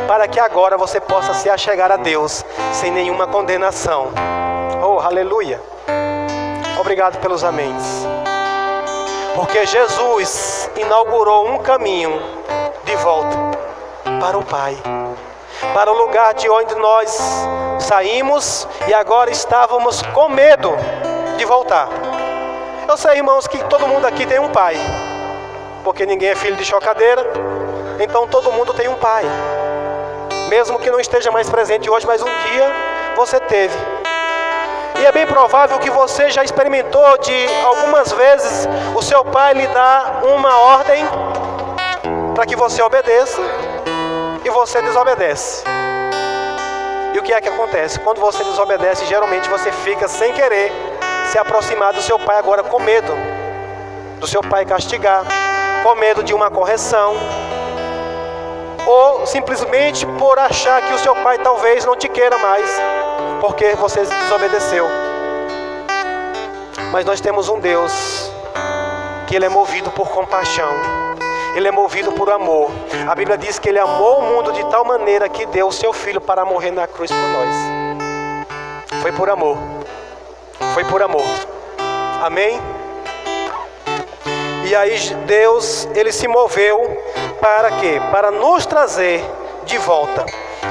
Speaker 3: para que agora você possa se achegar a Deus sem nenhuma condenação. Oh, aleluia! Obrigado pelos améns. Porque Jesus inaugurou um caminho de volta para o Pai, para o lugar de onde nós saímos e agora estávamos com medo de voltar. Eu sei, irmãos, que todo mundo aqui tem um pai, porque ninguém é filho de chocadeira, então todo mundo tem um pai, mesmo que não esteja mais presente hoje, mas um dia você teve. E é bem provável que você já experimentou de algumas vezes o seu pai lhe dar uma ordem para que você obedeça, e você desobedece. E o que é que acontece? Quando você desobedece, geralmente você fica sem querer se aproximar do seu pai agora, com medo do seu pai castigar, com medo de uma correção, ou simplesmente por achar que o seu pai talvez não te queira mais, porque você desobedeceu. Mas nós temos um Deus que Ele é movido por compaixão, Ele é movido por amor. A Bíblia diz que Ele amou o mundo de tal maneira que deu o seu Filho para morrer na cruz por nós. Foi por amor. Foi por amor. Amém? E aí Deus, Ele se moveu para quê? Para nos trazer de volta,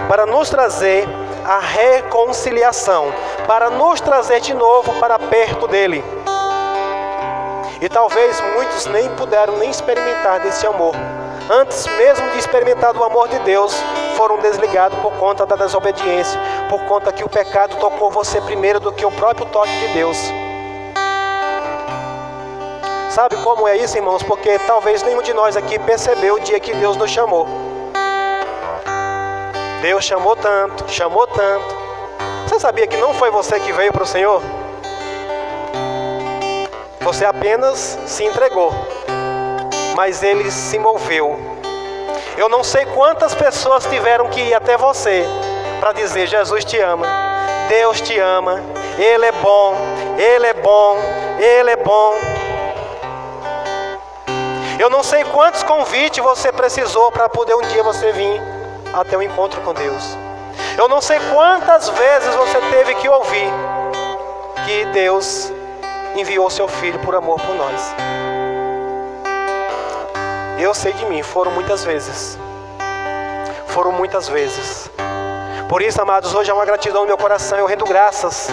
Speaker 3: para nos trazer a reconciliação, para nos trazer de novo para perto dEle. E talvez muitos nem puderam nem experimentar desse amor. Antes mesmo de experimentar do amor de Deus, foram desligados por conta da desobediência, por conta que o pecado tocou você primeiro do que o próprio toque de Deus. Sabe como é isso, irmãos? Porque talvez nenhum de nós aqui percebeu o dia que Deus nos chamou. Deus chamou tanto, chamou tanto. Você sabia que não foi você que veio para o Senhor? Você apenas se entregou, mas Ele se moveu. Eu não sei quantas pessoas tiveram que ir até você para dizer: Jesus te ama, Deus te ama, Ele é bom, Ele é bom, Ele é bom. Eu não sei quantos convites você precisou para poder um dia você vir até o encontro com Deus. Eu não sei quantas vezes você teve que ouvir que Deus enviou seu Filho por amor por nós. Eu sei de mim, foram muitas vezes. Foram muitas vezes. Por isso, amados, hoje há uma gratidão no meu coração. Eu rendo graças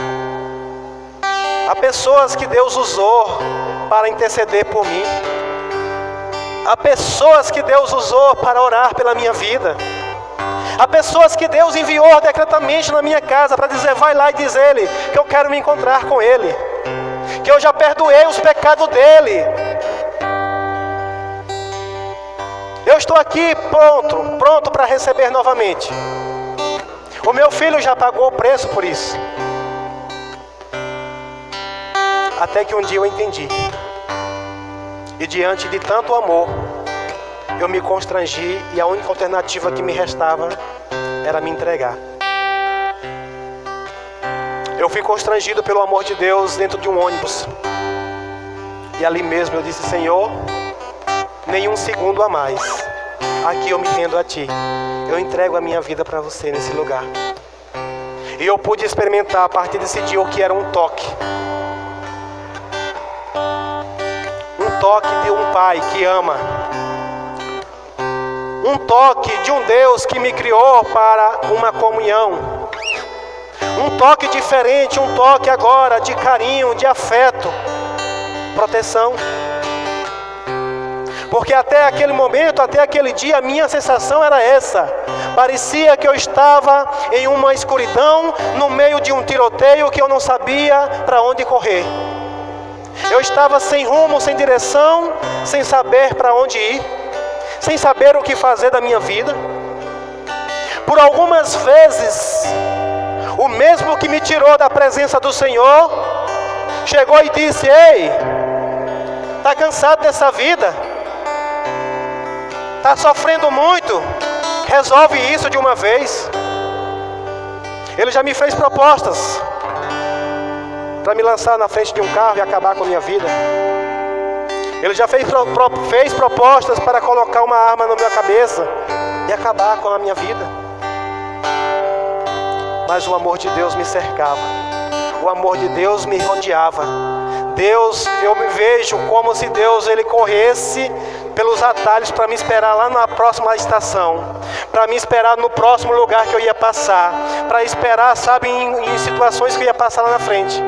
Speaker 3: a pessoas que Deus usou para interceder por mim. Há pessoas que Deus usou para orar pela minha vida. Há pessoas que Deus enviou decretamente na minha casa para dizer: vai lá e diz Ele que eu quero me encontrar com Ele, que eu já perdoei os pecados dele. Eu estou aqui pronto para receber novamente. O meu filho já pagou o preço por isso. Até que um dia eu entendi. E diante de tanto amor, eu me constrangi e a única alternativa que me restava era me entregar. Eu fui constrangido pelo amor de Deus dentro de um ônibus. E ali mesmo eu disse: Senhor, nenhum segundo a mais. Aqui eu me rendo a Ti. Eu entrego a minha vida para Você nesse lugar. E eu pude experimentar a partir desse dia o que era um toque. Um toque de um Pai que ama. Um toque de um Deus que me criou para uma comunhão. Um toque diferente, um toque agora de carinho, de afeto, proteção. Porque até aquele momento, até aquele dia, a minha sensação era essa. Parecia que eu estava em uma escuridão, no meio de um tiroteio que eu não sabia para onde correr. Eu estava sem rumo, sem direção, sem saber para onde ir, sem saber o que fazer da minha vida. Por algumas vezes, o mesmo que me tirou da presença do Senhor, chegou e disse: ei, está cansado dessa vida? Está sofrendo muito? Resolve isso de uma vez. Ele já me fez propostas para me lançar na frente de um carro e acabar com a minha vida. Ele já fez propostas para colocar uma arma na minha cabeça e acabar com a minha vida. Mas o amor de Deus me cercava. O amor de Deus me rodeava. Deus, eu me vejo como se Deus ele corresse pelos atalhos para me esperar lá na próxima estação, para me esperar no próximo lugar que eu ia passar, para esperar, sabe, em situações que eu ia passar lá na frente.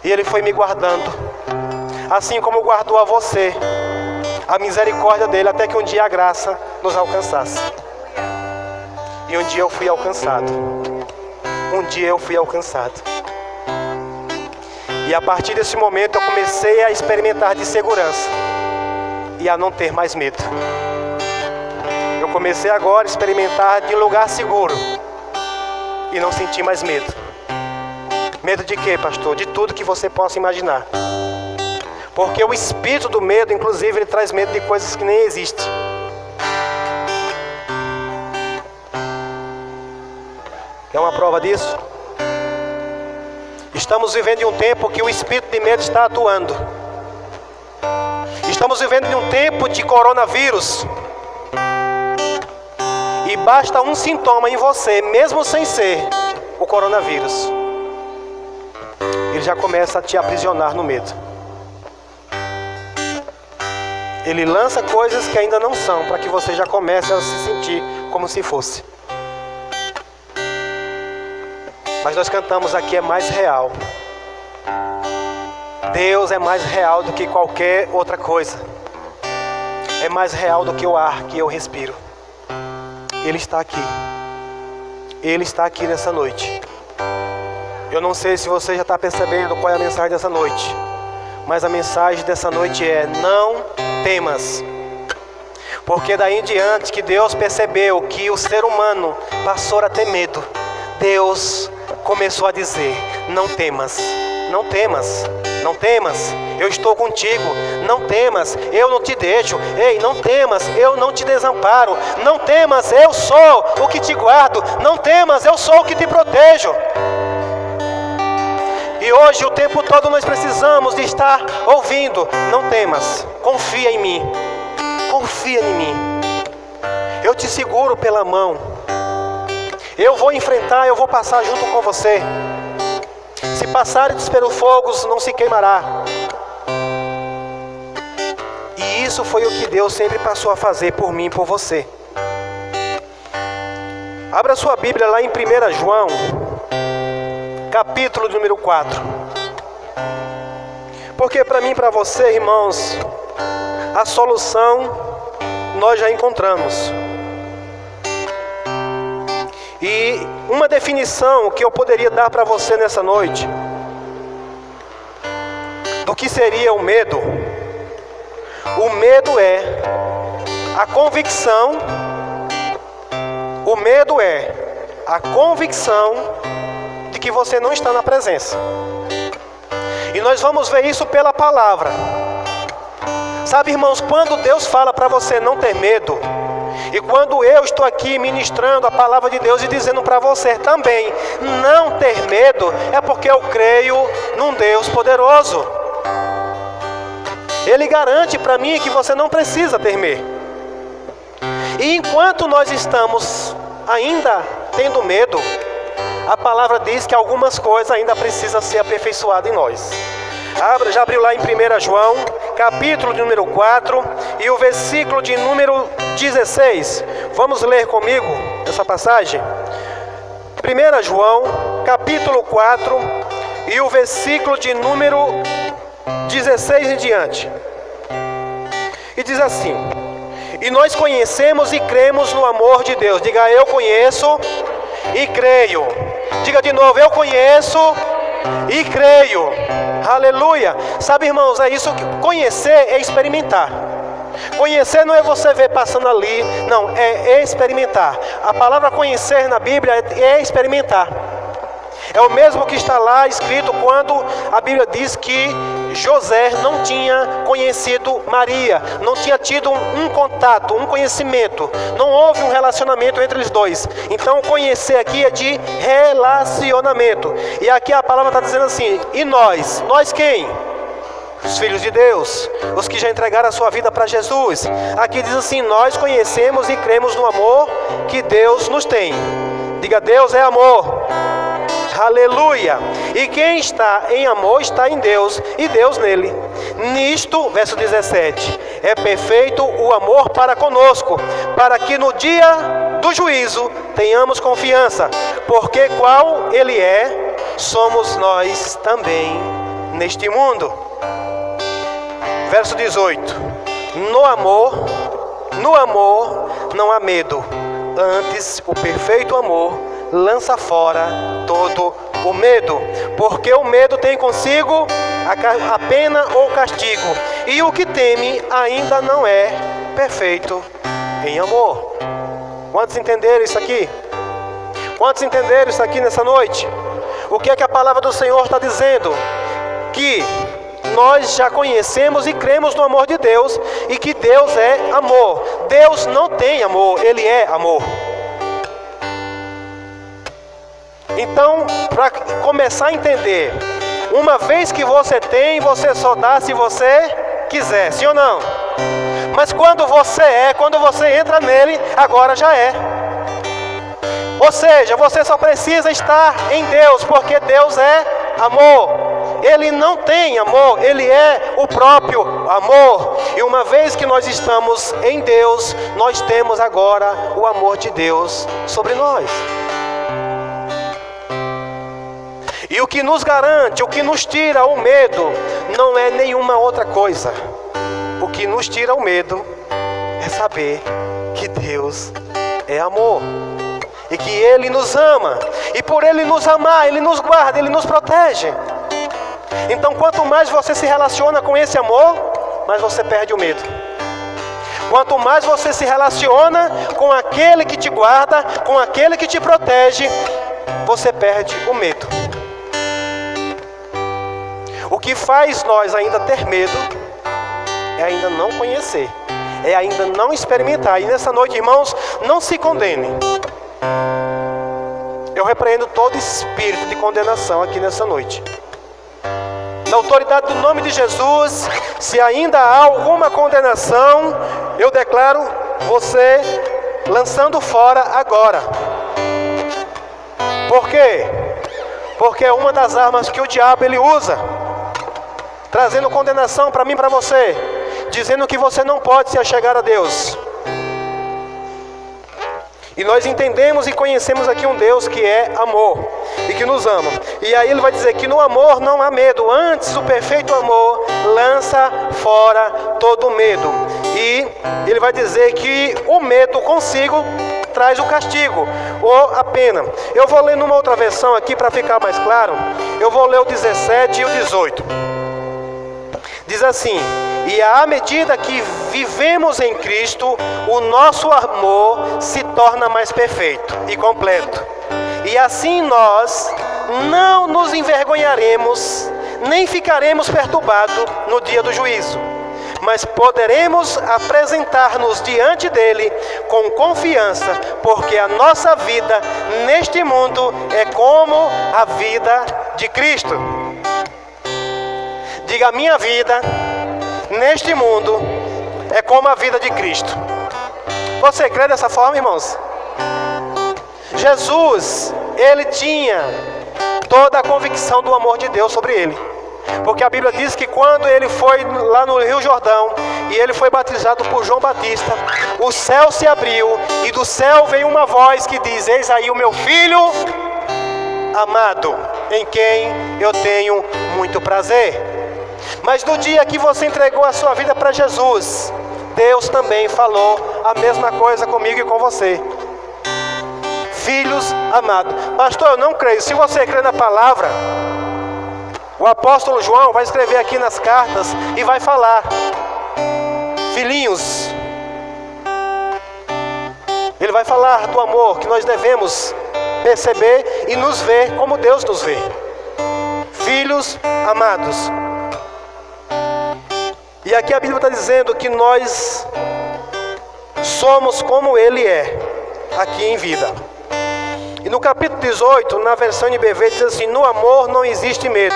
Speaker 3: E Ele foi me guardando, assim como guardou a você, a misericórdia dele, até que um dia a graça nos alcançasse. E um dia eu fui alcançado. Um dia eu fui alcançado. E a partir desse momento eu comecei a experimentar de segurança e a não ter mais medo. Eu comecei agora a experimentar de lugar seguro e não sentir mais medo. Medo de quê, pastor? De tudo que você possa imaginar. Porque o espírito do medo, inclusive, ele traz medo de coisas que nem existem. É uma prova disso? Estamos vivendo em um tempo que o espírito de medo está atuando. Estamos vivendo em um tempo de coronavírus. E basta um sintoma em você, mesmo sem ser o coronavírus, ele já começa a te aprisionar no medo. Ele lança coisas que ainda não são, para que você já comece a se sentir como se fosse. Mas nós cantamos aqui, é mais real. Deus é mais real do que qualquer outra coisa. É mais real do que o ar que eu respiro. Ele está aqui. Ele está aqui nessa noite. Eu não sei se você já está percebendo qual é a mensagem dessa noite. Mas a mensagem dessa noite é: não temas. Porque daí em diante que Deus percebeu que o ser humano passou a ter medo, Deus começou a dizer: não temas, não temas. Não temas, eu estou contigo. Não temas, eu não te deixo. Ei, não temas, eu não te desamparo. Não temas, eu sou o que te guardo. Não temas, eu sou o que te protejo. E hoje, o tempo todo, nós precisamos de estar ouvindo. Não temas, confia em mim. Confia em mim. Eu te seguro pela mão. Eu vou enfrentar, eu vou passar junto com você. Se passares pelos fogos, não se queimará. E isso foi o que Deus sempre passou a fazer por mim e por você. Abra sua Bíblia lá em 1 João, capítulo número 4. Porque para mim e para você, irmãos, a solução nós já encontramos. E uma definição que eu poderia dar para você nessa noite do que seria o medo. O medo é a convicção. O medo é a convicção de que você não está na presença. E nós vamos ver isso pela palavra. Sabe, irmãos, quando Deus fala para você não ter medo, e quando eu estou aqui ministrando a palavra de Deus e dizendo para você também não ter medo, é porque eu creio num Deus poderoso. Ele garante para mim que você não precisa temer. E enquanto nós estamos ainda tendo medo, a palavra diz que algumas coisas ainda precisam ser aperfeiçoadas em nós. Já abriu lá em 1 João, capítulo de número 4 e o versículo de número 16. Vamos ler comigo essa passagem? 1 João, capítulo 4 e o versículo de número 16 em diante. E diz assim: e nós conhecemos e cremos no amor de Deus. Diga, eu conheço e creio. Diga de novo, eu conheço e creio. Aleluia. Sabe, irmãos, é isso que conhecer é experimentar. Conhecer não é você ver passando ali, não, é experimentar. A palavra conhecer na Bíblia é experimentar. É o mesmo que está lá escrito quando a Bíblia diz que José não tinha conhecido Maria, não tinha tido um contato, um conhecimento, não houve um relacionamento entre os dois. Então conhecer aqui é de relacionamento. E aqui a palavra está dizendo assim: e nós? Nós quem? Os filhos de Deus, os que já entregaram a sua vida para Jesus. Aqui diz assim: nós conhecemos e cremos no amor que Deus nos tem. Diga, Deus é amor. Aleluia. E quem está em amor está em Deus e Deus nele. Nisto, verso 17, é perfeito o amor para conosco, para que no dia do juízo tenhamos confiança, porque qual ele é, somos nós também neste mundo. Verso 18: no amor não há medo, antes o perfeito amor lança fora todo o medo, porque o medo tem consigo a pena ou castigo, e o que teme ainda não é perfeito em amor. Quantos entenderam isso aqui? Quantos entenderam isso aqui nessa noite? O que é que a palavra do Senhor está dizendo? Que nós já conhecemos e cremos no amor de Deus, e que Deus é amor. Deus não tem amor, Ele é amor. Então, para começar a entender, uma vez que você tem, você só dá se você quiser, sim ou não? Mas quando você entra nele, agora já é. Ou seja, você só precisa estar em Deus, porque Deus é amor. Ele não tem amor, Ele é o próprio amor. E uma vez que nós estamos em Deus, nós temos agora o amor de Deus sobre nós. E o que nos garante, o que nos tira o medo, não é nenhuma outra coisa. O que nos tira o medo é saber que Deus é amor. E que Ele nos ama. E por Ele nos amar, Ele nos guarda, Ele nos protege. Então, quanto mais você se relaciona com esse amor, mais você perde o medo. Quanto mais você se relaciona com aquele que te guarda, com aquele que te protege, você perde o medo. O que faz nós ainda ter medo é ainda não conhecer, é ainda não experimentar. E nessa noite, irmãos, não se condenem. Eu repreendo todo espírito de condenação aqui nessa noite. Na autoridade do nome de Jesus, se ainda há alguma condenação, eu declaro você lançando fora agora. Por quê? Porque é uma das armas que o diabo ele usa, trazendo condenação para mim e para você, dizendo que você não pode se achegar a Deus. E nós entendemos e conhecemos aqui um Deus que é amor e que nos ama. E aí ele vai dizer que no amor não há medo. Antes, o perfeito amor lança fora todo medo. E ele vai dizer que o medo consigo traz o castigo ou a pena. Eu vou ler numa outra versão aqui para ficar mais claro. Eu vou ler o 17 e o 18. Diz assim: e à medida que vivemos em Cristo, o nosso amor se torna mais perfeito e completo. E assim nós não nos envergonharemos, nem ficaremos perturbados no dia do juízo, mas poderemos apresentar-nos diante dele com confiança, porque a nossa vida neste mundo é como a vida de Cristo. Diga: a minha vida neste mundo é como a vida de Cristo. Você crê dessa forma, irmãos? Jesus, ele tinha toda a convicção do amor de Deus sobre ele. Porque a Bíblia diz que quando ele foi lá no Rio Jordão e ele foi batizado por João Batista, o céu se abriu e do céu veio uma voz que diz: eis aí o meu filho amado, em quem eu tenho muito prazer. Mas no dia que você entregou a sua vida para Jesus, Deus também falou a mesma coisa comigo e com você. Filhos amados. Pastor, eu não creio. Se você crê na palavra, o apóstolo João vai escrever aqui nas cartas e vai falar: filhinhos. Ele vai falar do amor que nós devemos perceber e nos ver como Deus nos vê. Filhos amados. E aqui a Bíblia está dizendo que nós somos como Ele é, aqui em vida. E no capítulo 18, na versão NBV, diz assim: no amor não existe medo.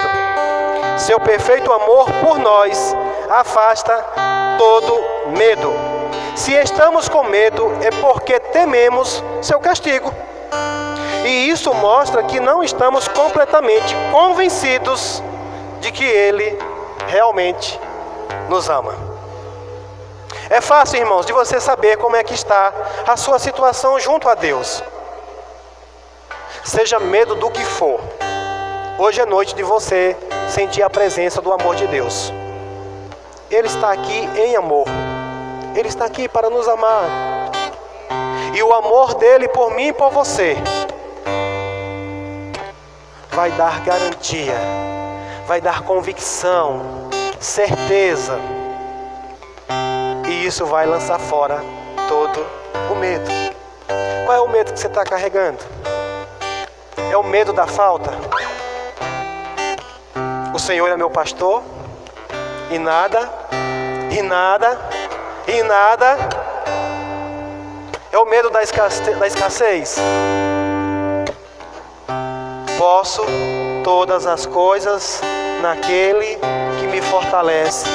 Speaker 3: Seu perfeito amor por nós afasta todo medo. Se estamos com medo, é porque tememos seu castigo. E isso mostra que não estamos completamente convencidos de que Ele realmente nos ama. É fácil, irmãos, de você saber como é que está a sua situação junto a Deus. Seja medo do que for, hoje é noite de você sentir a presença do amor de Deus. Ele está aqui em amor. Ele está aqui para nos amar. E o amor dele por mim e por você vai dar garantia, vai dar convicção, certeza. E isso vai lançar fora todo o medo. Qual é o medo que você está carregando? É o medo da falta? O Senhor é meu pastor e nada, e nada, e nada. É o medo da escassez? Posso todas as coisas naquele que me fortalece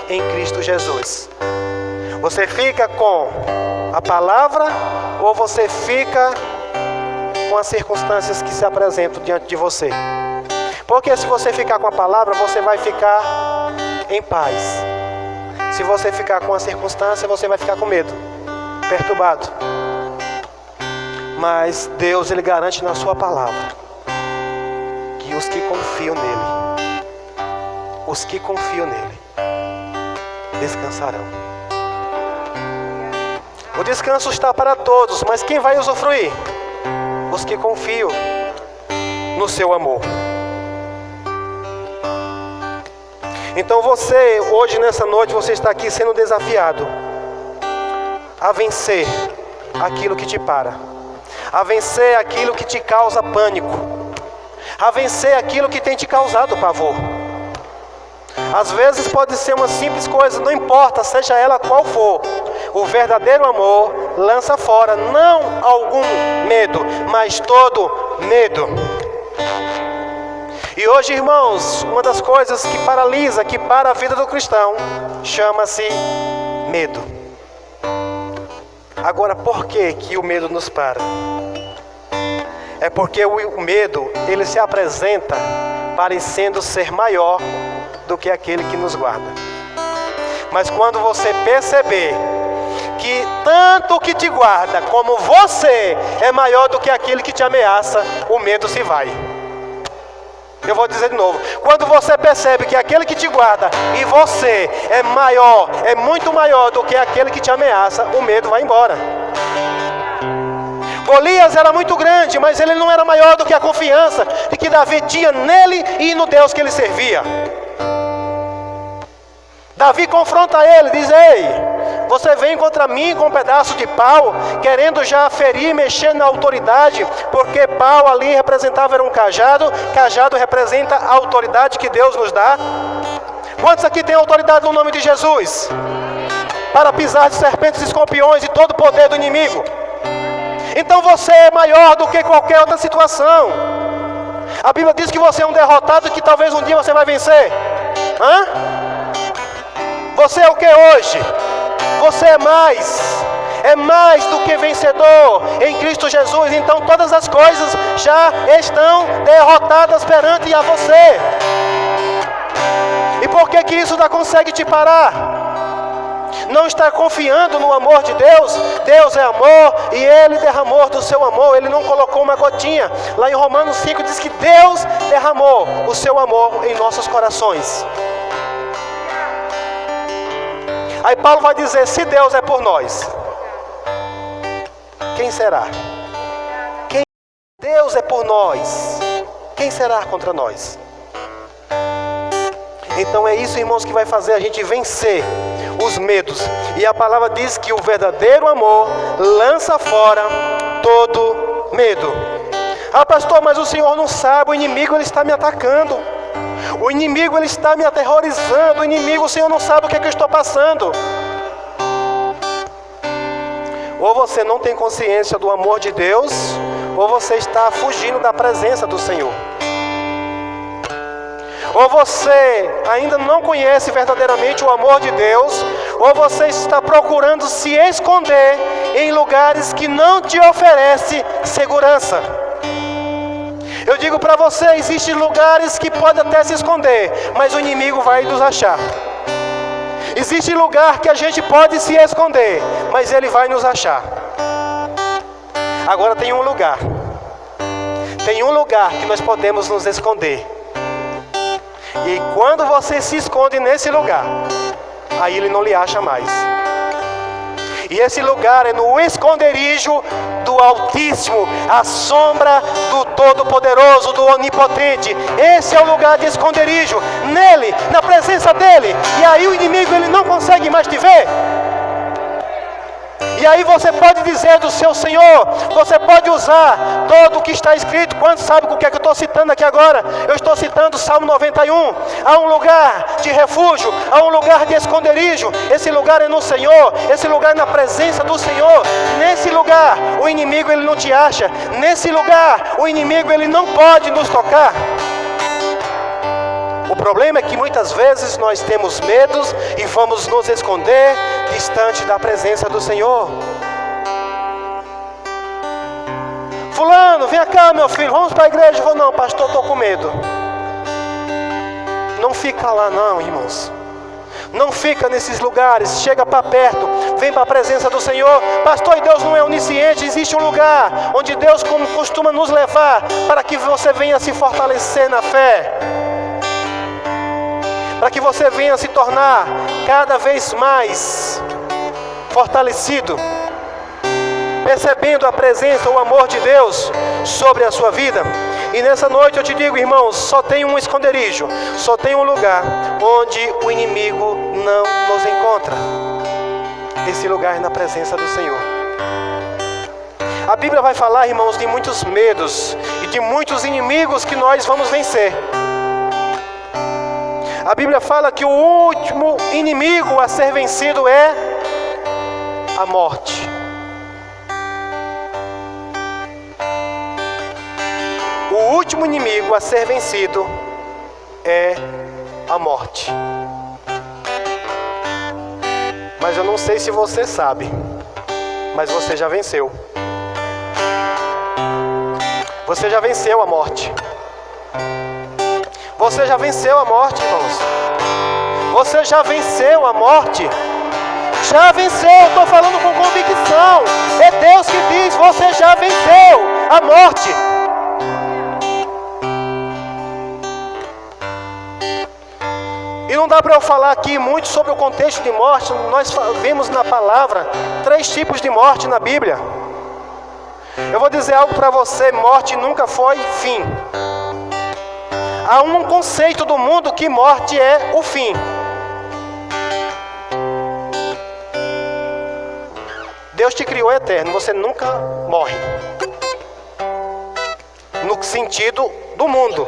Speaker 3: em Cristo Jesus. Você fica com a palavra ou você fica com as circunstâncias que se apresentam diante de você? Porque se você ficar com a palavra, você vai ficar em paz. Se você ficar com a circunstância, você vai ficar com medo, perturbado. Mas Deus, Ele garante na sua palavra que os que confiam nele, os que confiam nele, descansarão. O descanso está para todos, mas quem vai usufruir? Os que confiam no seu amor. Então você, hoje nessa noite, você está aqui sendo desafiado a vencer aquilo que te para, a vencer aquilo que te causa pânico, a vencer aquilo que tem te causado pavor. Às vezes pode ser uma simples coisa, não importa, seja ela qual for. O verdadeiro amor lança fora não algum medo, mas todo medo. E hoje, irmãos, uma das coisas que paralisa, que para a vida do cristão, chama-se medo. Agora, por que o medo nos para? É porque o medo, ele se apresenta parecendo ser maior do que aquele que nos guarda. Mas quando você perceber que tanto o que te guarda como você é maior do que aquele que te ameaça, o medo se vai. Eu vou dizer de novo. Quando você percebe que aquele que te guarda e você é maior, é muito maior do que aquele que te ameaça, o medo vai embora. Golias era muito grande, mas ele não era maior do que a confiança de que Davi tinha nele e no Deus que ele servia. Davi confronta ele, diz: ei, você vem contra mim com um pedaço de pau, querendo já ferir, mexendo na autoridade, porque pau ali representava era um cajado, cajado representa a autoridade que Deus nos dá. Quantos aqui têm autoridade no nome de Jesus? Para pisar de serpentes e escorpiões e todo o poder do inimigo. Então você é maior do que qualquer outra situação. A Bíblia diz que você é um derrotado, que talvez um dia você vai vencer. Você é o que hoje? Você é mais do que vencedor em Cristo Jesus. Então todas as coisas já estão derrotadas perante a você. E por que isso não consegue te parar? Não está confiando no amor de Deus. Deus é amor e Ele derramou do seu amor. Ele não colocou uma gotinha. Lá em Romanos 5 diz que Deus derramou o seu amor em nossos corações. Aí Paulo vai dizer: se Deus é por nós, quem será? Deus é por nós, quem será contra nós? Então é isso, irmãos, que vai fazer a gente vencer os medos. E a palavra diz que o verdadeiro amor lança fora todo medo. Ah, pastor, mas o Senhor não sabe, o inimigo ele está me atacando. O inimigo ele está me aterrorizando. O inimigo, o Senhor não sabe o que é que eu estou passando. Ou você não tem consciência do amor de Deus, ou você está fugindo da presença do Senhor. Ou você ainda não conhece verdadeiramente o amor de Deus, ou você está procurando se esconder em lugares que não te oferecem segurança. Eu digo para você, existem lugares que pode até se esconder, mas o inimigo vai nos achar. Existe lugar que a gente pode se esconder, mas ele vai nos achar. Agora tem um lugar que nós podemos nos esconder. E quando você se esconde nesse lugar, aí ele não lhe acha mais. E esse lugar é no esconderijo do Altíssimo, a sombra do Todo-Poderoso, do Onipotente. Esse é o lugar de esconderijo, nele, na presença dele. E aí o inimigo ele não consegue mais te ver. E aí você pode dizer do seu Senhor, você pode usar todo o que está escrito. Quantos sabem o que é que eu estou citando aqui agora? Eu estou citando Salmo 91. Há um lugar de refúgio, há um lugar de esconderijo. Esse lugar é no Senhor, esse lugar é na presença do Senhor. Nesse lugar o inimigo ele não te acha. Nesse lugar o inimigo ele não pode nos tocar. O problema é que muitas vezes nós temos medos e vamos nos esconder distante da presença do Senhor. Fulano, vem cá, meu filho, vamos para a igreja. Eu vou, não, pastor, estou com medo. Não fica lá não, irmãos. Não fica nesses lugares, chega para perto, vem para a presença do Senhor. Pastor, e Deus não é onisciente, existe um lugar onde Deus costuma nos levar para que você venha se fortalecer na fé. Para que você venha se tornar cada vez mais fortalecido, percebendo a presença, o amor de Deus sobre a sua vida. E nessa noite eu te digo, irmãos, só tem um esconderijo, só tem um lugar onde o inimigo não nos encontra. Esse lugar é na presença do Senhor. A Bíblia vai falar, irmãos, de muitos medos e de muitos inimigos que nós vamos vencer. A Bíblia fala que o último inimigo a ser vencido é a morte. O último inimigo a ser vencido é a morte. Mas eu não sei se você sabe, mas você já venceu. Você já venceu a morte. Você já venceu a morte, irmãos. Você já venceu a morte. Já venceu, estou falando com convicção. É Deus que diz, você já venceu a morte. E não dá para eu falar aqui muito sobre o contexto de morte. Nós vemos na palavra 3 tipos de morte na Bíblia. Eu vou dizer algo para você: morte nunca foi fim. Há um conceito do mundo que morte é o fim. Deus te criou eterno, você nunca morre. No sentido do mundo,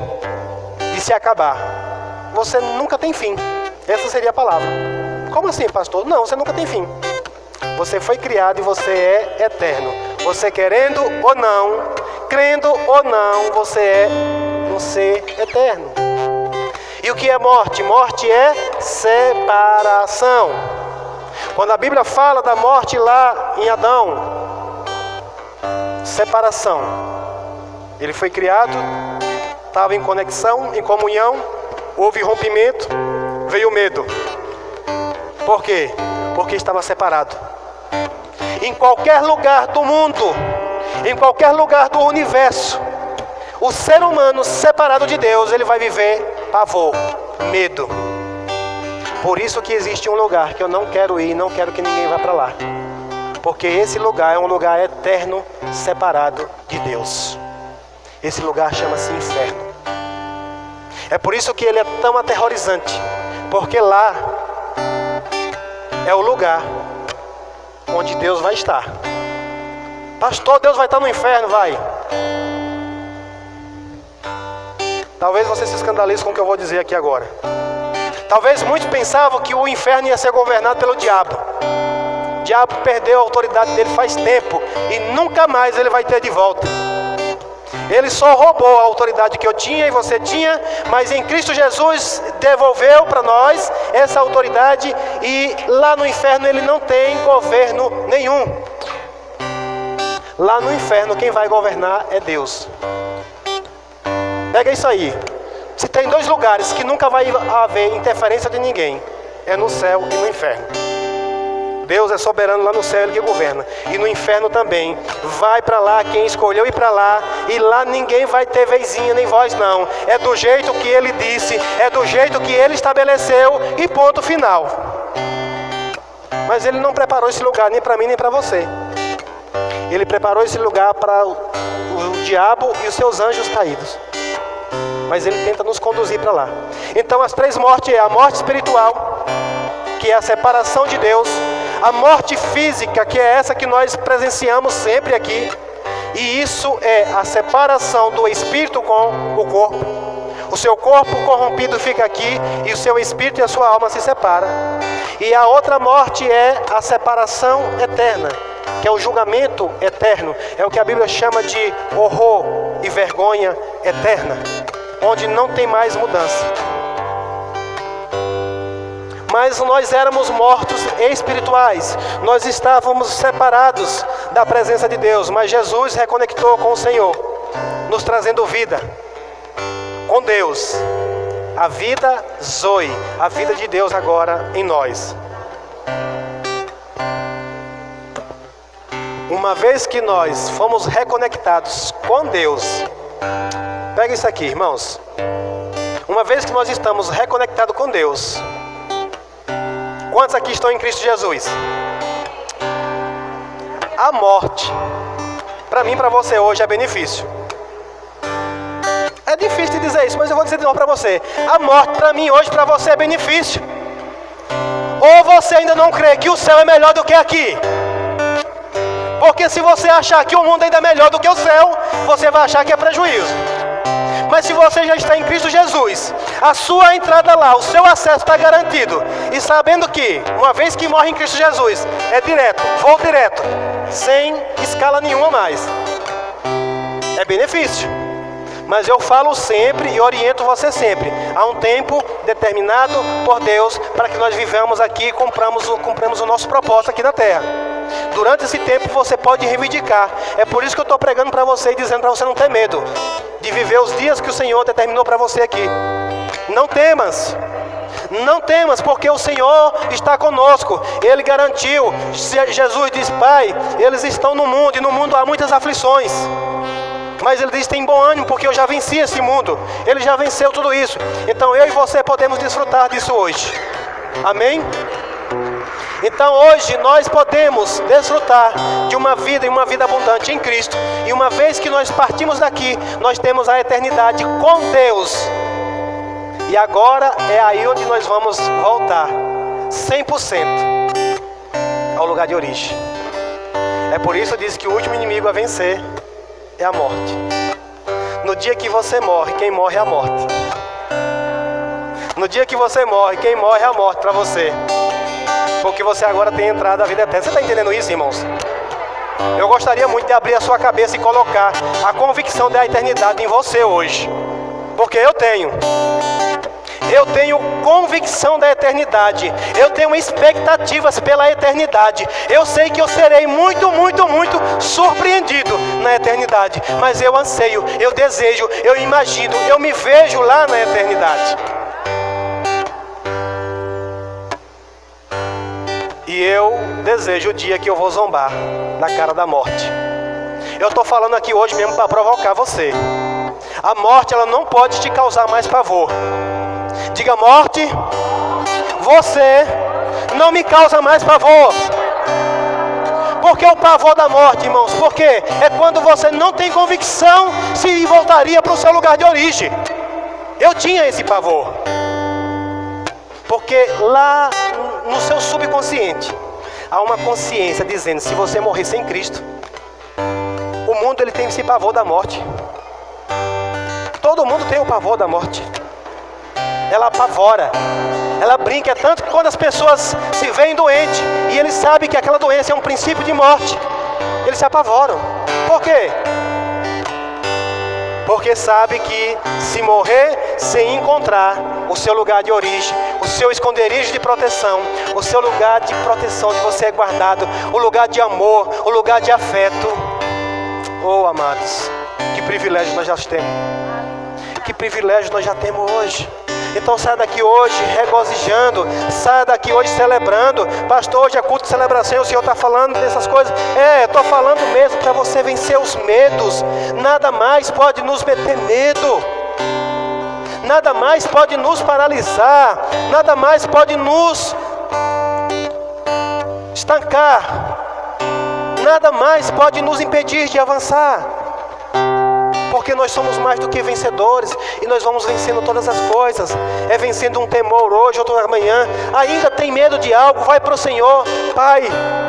Speaker 3: de se acabar. Você nunca tem fim. Essa seria a palavra. Como assim, pastor? Não, você nunca tem fim. Você foi criado e você é eterno. Você querendo ou não, crendo ou não, você é um ser eterno. E o que é morte? Morte é separação. Quando a Bíblia fala da morte lá em Adão, separação. Ele foi criado, estava em conexão, em comunhão, houve rompimento, veio medo. Por quê? Porque estava separado. Em qualquer lugar do mundo, em qualquer lugar do universo, o ser humano separado de Deus, ele vai viver pavor, medo. Por isso que existe um lugar que eu não quero ir, não quero que ninguém vá para lá. Porque esse lugar é um lugar eterno, separado de Deus. Esse lugar chama-se inferno. É por isso que ele é tão aterrorizante. Porque lá é o lugar onde Deus vai estar. Pastor, Deus vai estar no inferno? Vai. Talvez você se escandalize com o que eu vou dizer aqui agora. Talvez muitos pensavam que o inferno ia ser governado pelo diabo. O diabo perdeu a autoridade dele faz tempo e nunca mais ele vai ter de volta. Ele só roubou a autoridade que eu tinha e você tinha, mas em Cristo Jesus devolveu para nós essa autoridade e lá no inferno ele não tem governo nenhum. Lá no inferno quem vai governar é Deus. Pega isso aí. Se tem 2 lugares que nunca vai haver interferência de ninguém, é no céu e no inferno. Deus é soberano lá no céu, Ele que governa. E no inferno também. Vai para lá quem escolheu ir para lá. E lá ninguém vai ter vezinha nem voz não. É do jeito que Ele disse. É do jeito que Ele estabeleceu. E ponto final. Mas Ele não preparou esse lugar nem para mim nem para você. Ele preparou esse lugar para o diabo e os seus anjos caídos. Mas ele tenta nos conduzir para lá. Então as 3 mortes é a morte espiritual, que é a separação de Deus. A morte física, que é essa que nós presenciamos sempre aqui. E isso é a separação do espírito com o corpo. O seu corpo corrompido fica aqui e o seu espírito e a sua alma se separam. E a outra morte é a separação eterna, que é o julgamento eterno. É o que a Bíblia chama de horror e vergonha eterna, onde não tem mais mudança. Mas nós éramos mortos espirituais. Nós estávamos separados da presença de Deus. Mas Jesus reconectou com o Senhor, nos trazendo vida com Deus. A vida Zoe, a vida de Deus agora em nós. Uma vez que nós fomos reconectados com Deus, pega isso aqui, irmãos. Uma vez que nós estamos reconectados com Deus, quantos aqui estão em Cristo Jesus? A morte, para mim e para você hoje, é benefício. É difícil de dizer isso, mas eu vou dizer de novo para você. A morte para mim hoje, para você, é benefício. Ou você ainda não crê que o céu é melhor do que aqui? Porque se você achar que o mundo ainda é melhor do que o céu, você vai achar que é prejuízo. Mas se você já está em Cristo Jesus, a sua entrada lá, o seu acesso está garantido. E sabendo que, uma vez que morre em Cristo Jesus, é direto, voo direto, sem escala nenhuma mais. É benefício. Mas eu falo sempre e oriento você sempre. Há um tempo determinado por Deus para que nós vivamos aqui e cumpramos o nosso propósito aqui na terra. Durante esse tempo você pode reivindicar. É por isso que eu estou pregando para você e dizendo para você não ter medo de viver os dias que o Senhor determinou para você aqui. Não temas. Não temas, porque o Senhor está conosco. Ele garantiu. Jesus diz: Pai, eles estão no mundo e no mundo há muitas aflições. Mas ele diz: tem bom ânimo, porque eu já venci esse mundo. Ele já venceu tudo isso. Então eu e você podemos desfrutar disso hoje. Amém? Então hoje nós podemos desfrutar de uma vida e uma vida abundante em Cristo. E uma vez que nós partimos daqui, nós temos a eternidade com Deus. E agora é aí onde nós vamos voltar 100% ao lugar de origem. É por isso que diz que o último inimigo a vencer é a morte. No dia que você morre, quem morre é a morte. No dia que você morre, quem morre é a morte para você. Porque você agora tem entrado na vida eterna. Você está entendendo isso, irmãos? Eu gostaria muito de abrir a sua cabeça e colocar a convicção da eternidade em você hoje. Porque eu tenho convicção da eternidade. Eu tenho expectativas pela eternidade. Eu sei que eu serei muito, muito, muito surpreendido na eternidade. Mas eu anseio, eu desejo, eu imagino, eu me vejo lá na eternidade. E eu desejo o dia que eu vou zombar na cara da morte. Eu estou falando aqui hoje mesmo para provocar você. A morte, ela não pode te causar mais pavor. Diga: morte, você não me causa mais pavor. Por que o pavor da morte, irmãos? Porque é quando você não tem convicção se voltaria para o seu lugar de origem. Eu tinha esse pavor. Porque lá no seu subconsciente há uma consciência dizendo: se você morrer sem Cristo, o mundo ele tem esse pavor da morte. Todo mundo tem o pavor da morte. Ela apavora, ela brinca. É tanto que quando as pessoas se veem doentes e eles sabem que aquela doença é um princípio de morte, eles se apavoram. Por quê? Porque sabe que se morrer sem encontrar o seu lugar de origem, o seu esconderijo de proteção, o seu lugar de proteção onde você é guardado, o lugar de amor, o lugar de afeto. Oh, amados, que privilégio nós já temos. Que privilégio nós já temos hoje. Então saia daqui hoje regozijando, saia daqui hoje celebrando. Pastor, hoje é culto de celebração e o Senhor está falando dessas coisas. Eu estou falando mesmo para você vencer os medos. Nada mais pode nos meter medo. Nada mais pode nos paralisar. Nada mais pode nos estancar. Nada mais pode nos impedir de avançar. Porque nós somos mais do que vencedores. E nós vamos vencendo todas as coisas. É vencendo um temor hoje, outro amanhã. Ainda tem medo de algo, vai para o Senhor. Pai,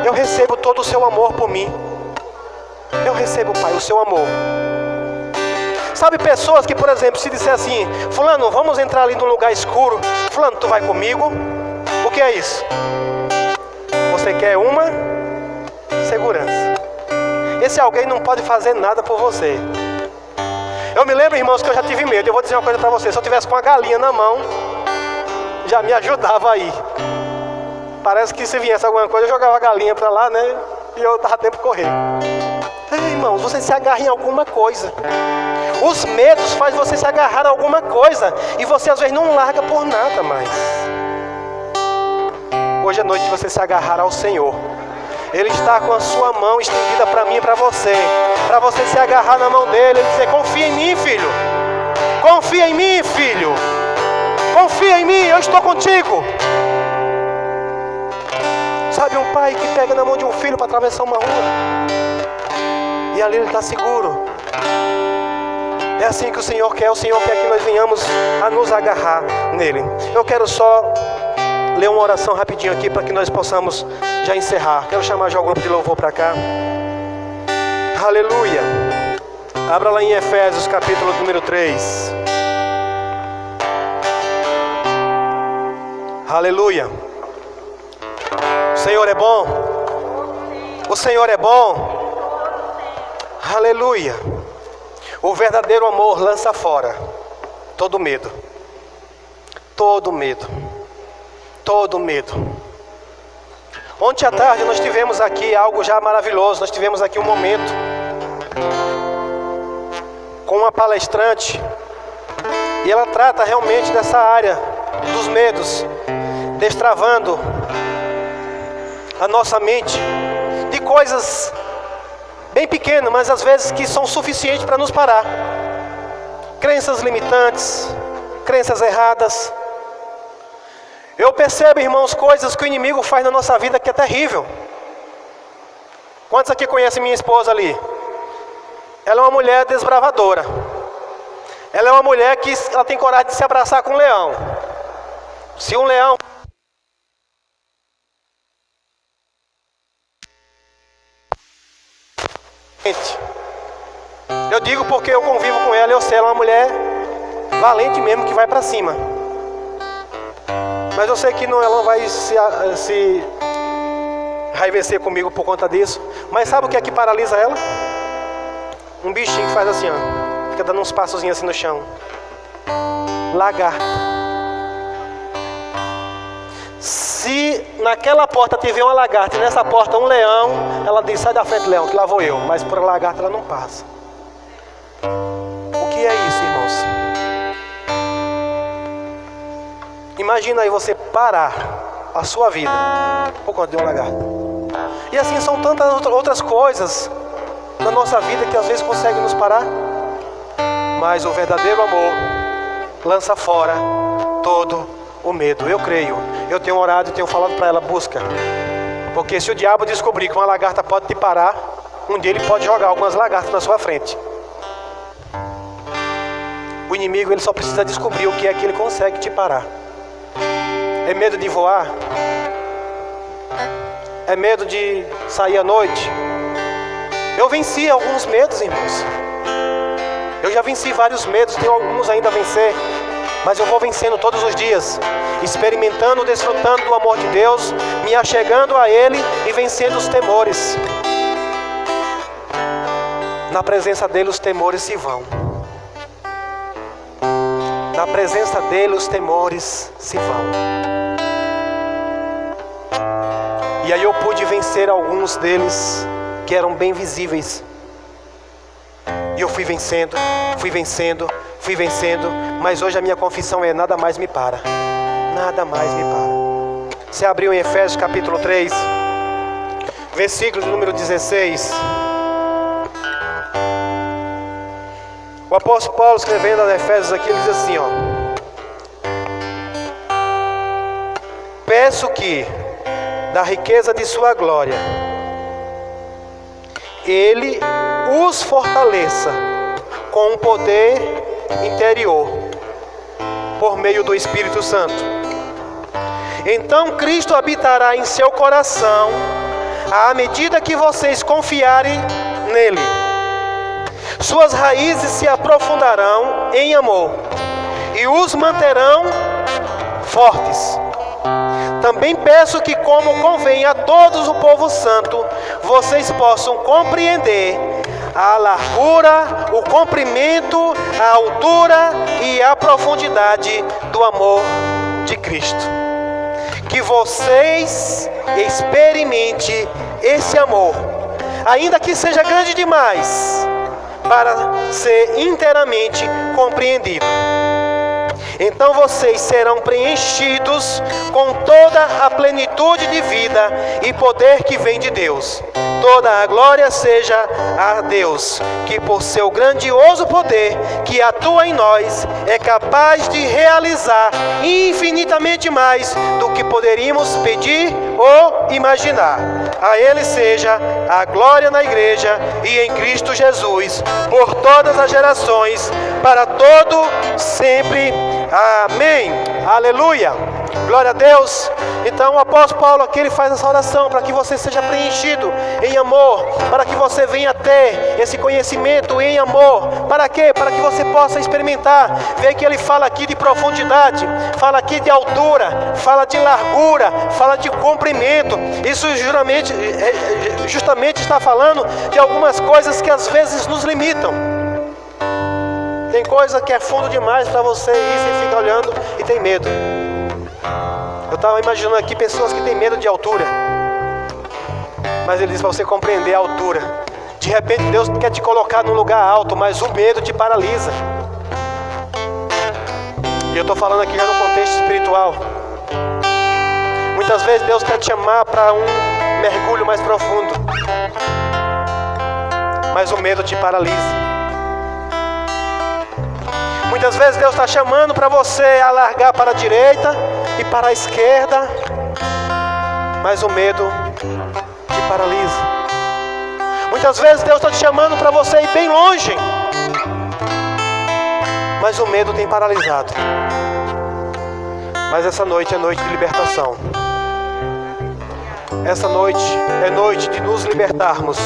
Speaker 3: eu recebo todo o seu amor por mim. Eu recebo, Pai, o seu amor. Sabe, pessoas que, por exemplo, se disser assim: fulano, vamos entrar ali num lugar escuro. Fulano, tu vai comigo? O que é isso? Você quer uma segurança. Esse alguém não pode fazer nada por você. Eu me lembro, irmãos, que eu já tive medo. Eu vou dizer uma coisa para você: se eu tivesse com uma galinha na mão, já me ajudava aí. Parece que se viesse alguma coisa, eu jogava a galinha para lá, né? E eu dava tempo de correr. Irmãos, você se agarra em alguma coisa. Os medos fazem você se agarrar a alguma coisa. E você às vezes não larga por nada mais. Hoje à noite você se agarrar ao Senhor. Ele está com a sua mão estendida para mim e para você. Para você se agarrar na mão dele e dizer: confia em mim, filho. Confia em mim, filho. Confia em mim, eu estou contigo. Sabe, um pai que pega na mão de um filho para atravessar uma rua. E ali ele está seguro. É assim que o Senhor quer. O Senhor quer que nós venhamos a nos agarrar nele. Eu quero só ler uma oração rapidinho aqui para que nós possamos já encerrar. Quero chamar já o grupo de louvor para cá. Aleluia. Abra lá em Efésios capítulo número 3. Aleluia. O Senhor é bom. O Senhor é bom. Aleluia. O verdadeiro amor lança fora todo medo. Todo medo. Todo medo. Ontem à tarde nós tivemos aqui algo já maravilhoso. Nós tivemos aqui um momento com uma palestrante. E ela trata realmente dessa área dos medos, destravando a nossa mente de coisas bem pequenas, mas às vezes que são suficientes para nos parar. Crenças limitantes, crenças erradas. Eu percebo, irmãos, coisas que o inimigo faz na nossa vida que é terrível. Quantos aqui conhecem minha esposa ali? Ela é uma mulher desbravadora. Ela é uma mulher que ela tem coragem de se abraçar com um leão. Se um leão... Eu digo porque eu convivo com ela, eu sei, ela é uma mulher valente mesmo, que vai para cima. Mas eu sei que ela não vai se raivecer comigo por conta disso. Mas sabe o que é que paralisa ela? Um bichinho que faz assim, ó, fica dando uns passozinhos assim no chão. Lagarto. Se naquela porta tiver uma lagarta e nessa porta um leão, ela diz: sai da frente, leão, que lá vou eu. Mas por lagarta ela não passa. O que é isso, irmãos? Imagina aí você parar a sua vida por conta de um lagarto. E assim são tantas outras coisas na nossa vida que às vezes conseguem nos parar. Mas o verdadeiro amor lança fora todo o medo. Eu creio. Eu tenho orado e tenho falado para ela: busca. Porque se o diabo descobrir que uma lagarta pode te parar, um dia ele pode jogar algumas lagartas na sua frente. O inimigo, ele só precisa descobrir o que é que ele consegue te parar. É medo de voar? É medo de sair à noite? Eu venci alguns medos, irmãos. Eu já venci vários medos, tenho alguns ainda a vencer. Mas eu vou vencendo todos os dias, experimentando, desfrutando do amor de Deus, me achegando a Ele e vencendo os temores. Na presença dEle os temores se vão. Na presença dEle os temores se vão. E aí eu pude vencer alguns deles que eram bem visíveis. E eu fui vencendo, fui vencendo, fui vencendo. Mas hoje a minha confissão é: nada mais me para. Nada mais me para. Você abriu em Efésios capítulo 3, versículo número 16. O apóstolo Paulo, escrevendo aos Efésios aqui, ele diz assim, ó: peço que, da riqueza de sua glória, Ele os fortaleça com um poder interior, por meio do Espírito Santo. Então Cristo habitará em seu coração, à medida que vocês confiarem nele. Suas raízes se aprofundarão em amor e os manterão fortes. Também peço que, como convém a todos o povo santo, vocês possam compreender a largura, o comprimento, a altura e a profundidade do amor de Cristo. Que vocês experimentem esse amor, ainda que seja grande demais para ser inteiramente compreendido. Então vocês serão preenchidos com toda a plenitude de vida e poder que vem de Deus. Toda a glória seja a Deus, que por seu grandioso poder que atua em nós, é capaz de realizar infinitamente mais do que poderíamos pedir ou imaginar. A Ele seja a glória na igreja e em Cristo Jesus, por todas as gerações, para todo sempre. Amém. Aleluia. Glória a Deus. Então o apóstolo Paulo aqui ele faz essa oração para que você seja preenchido em amor, para que você venha ter esse conhecimento em amor. Para quê? Para que você possa experimentar. Vê que ele fala aqui de profundidade, fala aqui de altura, fala de largura, fala de comprimento. Isso justamente está falando de algumas coisas que às vezes nos limitam. Tem coisa que é fundo demais para você ir, você fica olhando e tem medo. Eu estava imaginando aqui pessoas que têm medo de altura. Mas ele diz para você compreender a altura. De repente Deus quer te colocar num lugar alto, mas o medo te paralisa. E eu estou falando aqui já no contexto espiritual. Muitas vezes Deus quer te chamar para um mergulho mais profundo, mas o medo te paralisa. Muitas vezes Deus está chamando para você alargar para a direita e para a esquerda, mas o medo te paralisa. Muitas vezes Deus está te chamando para você ir bem longe, mas o medo tem paralisado. Mas essa noite é noite de libertação. Essa noite é noite de nos libertarmos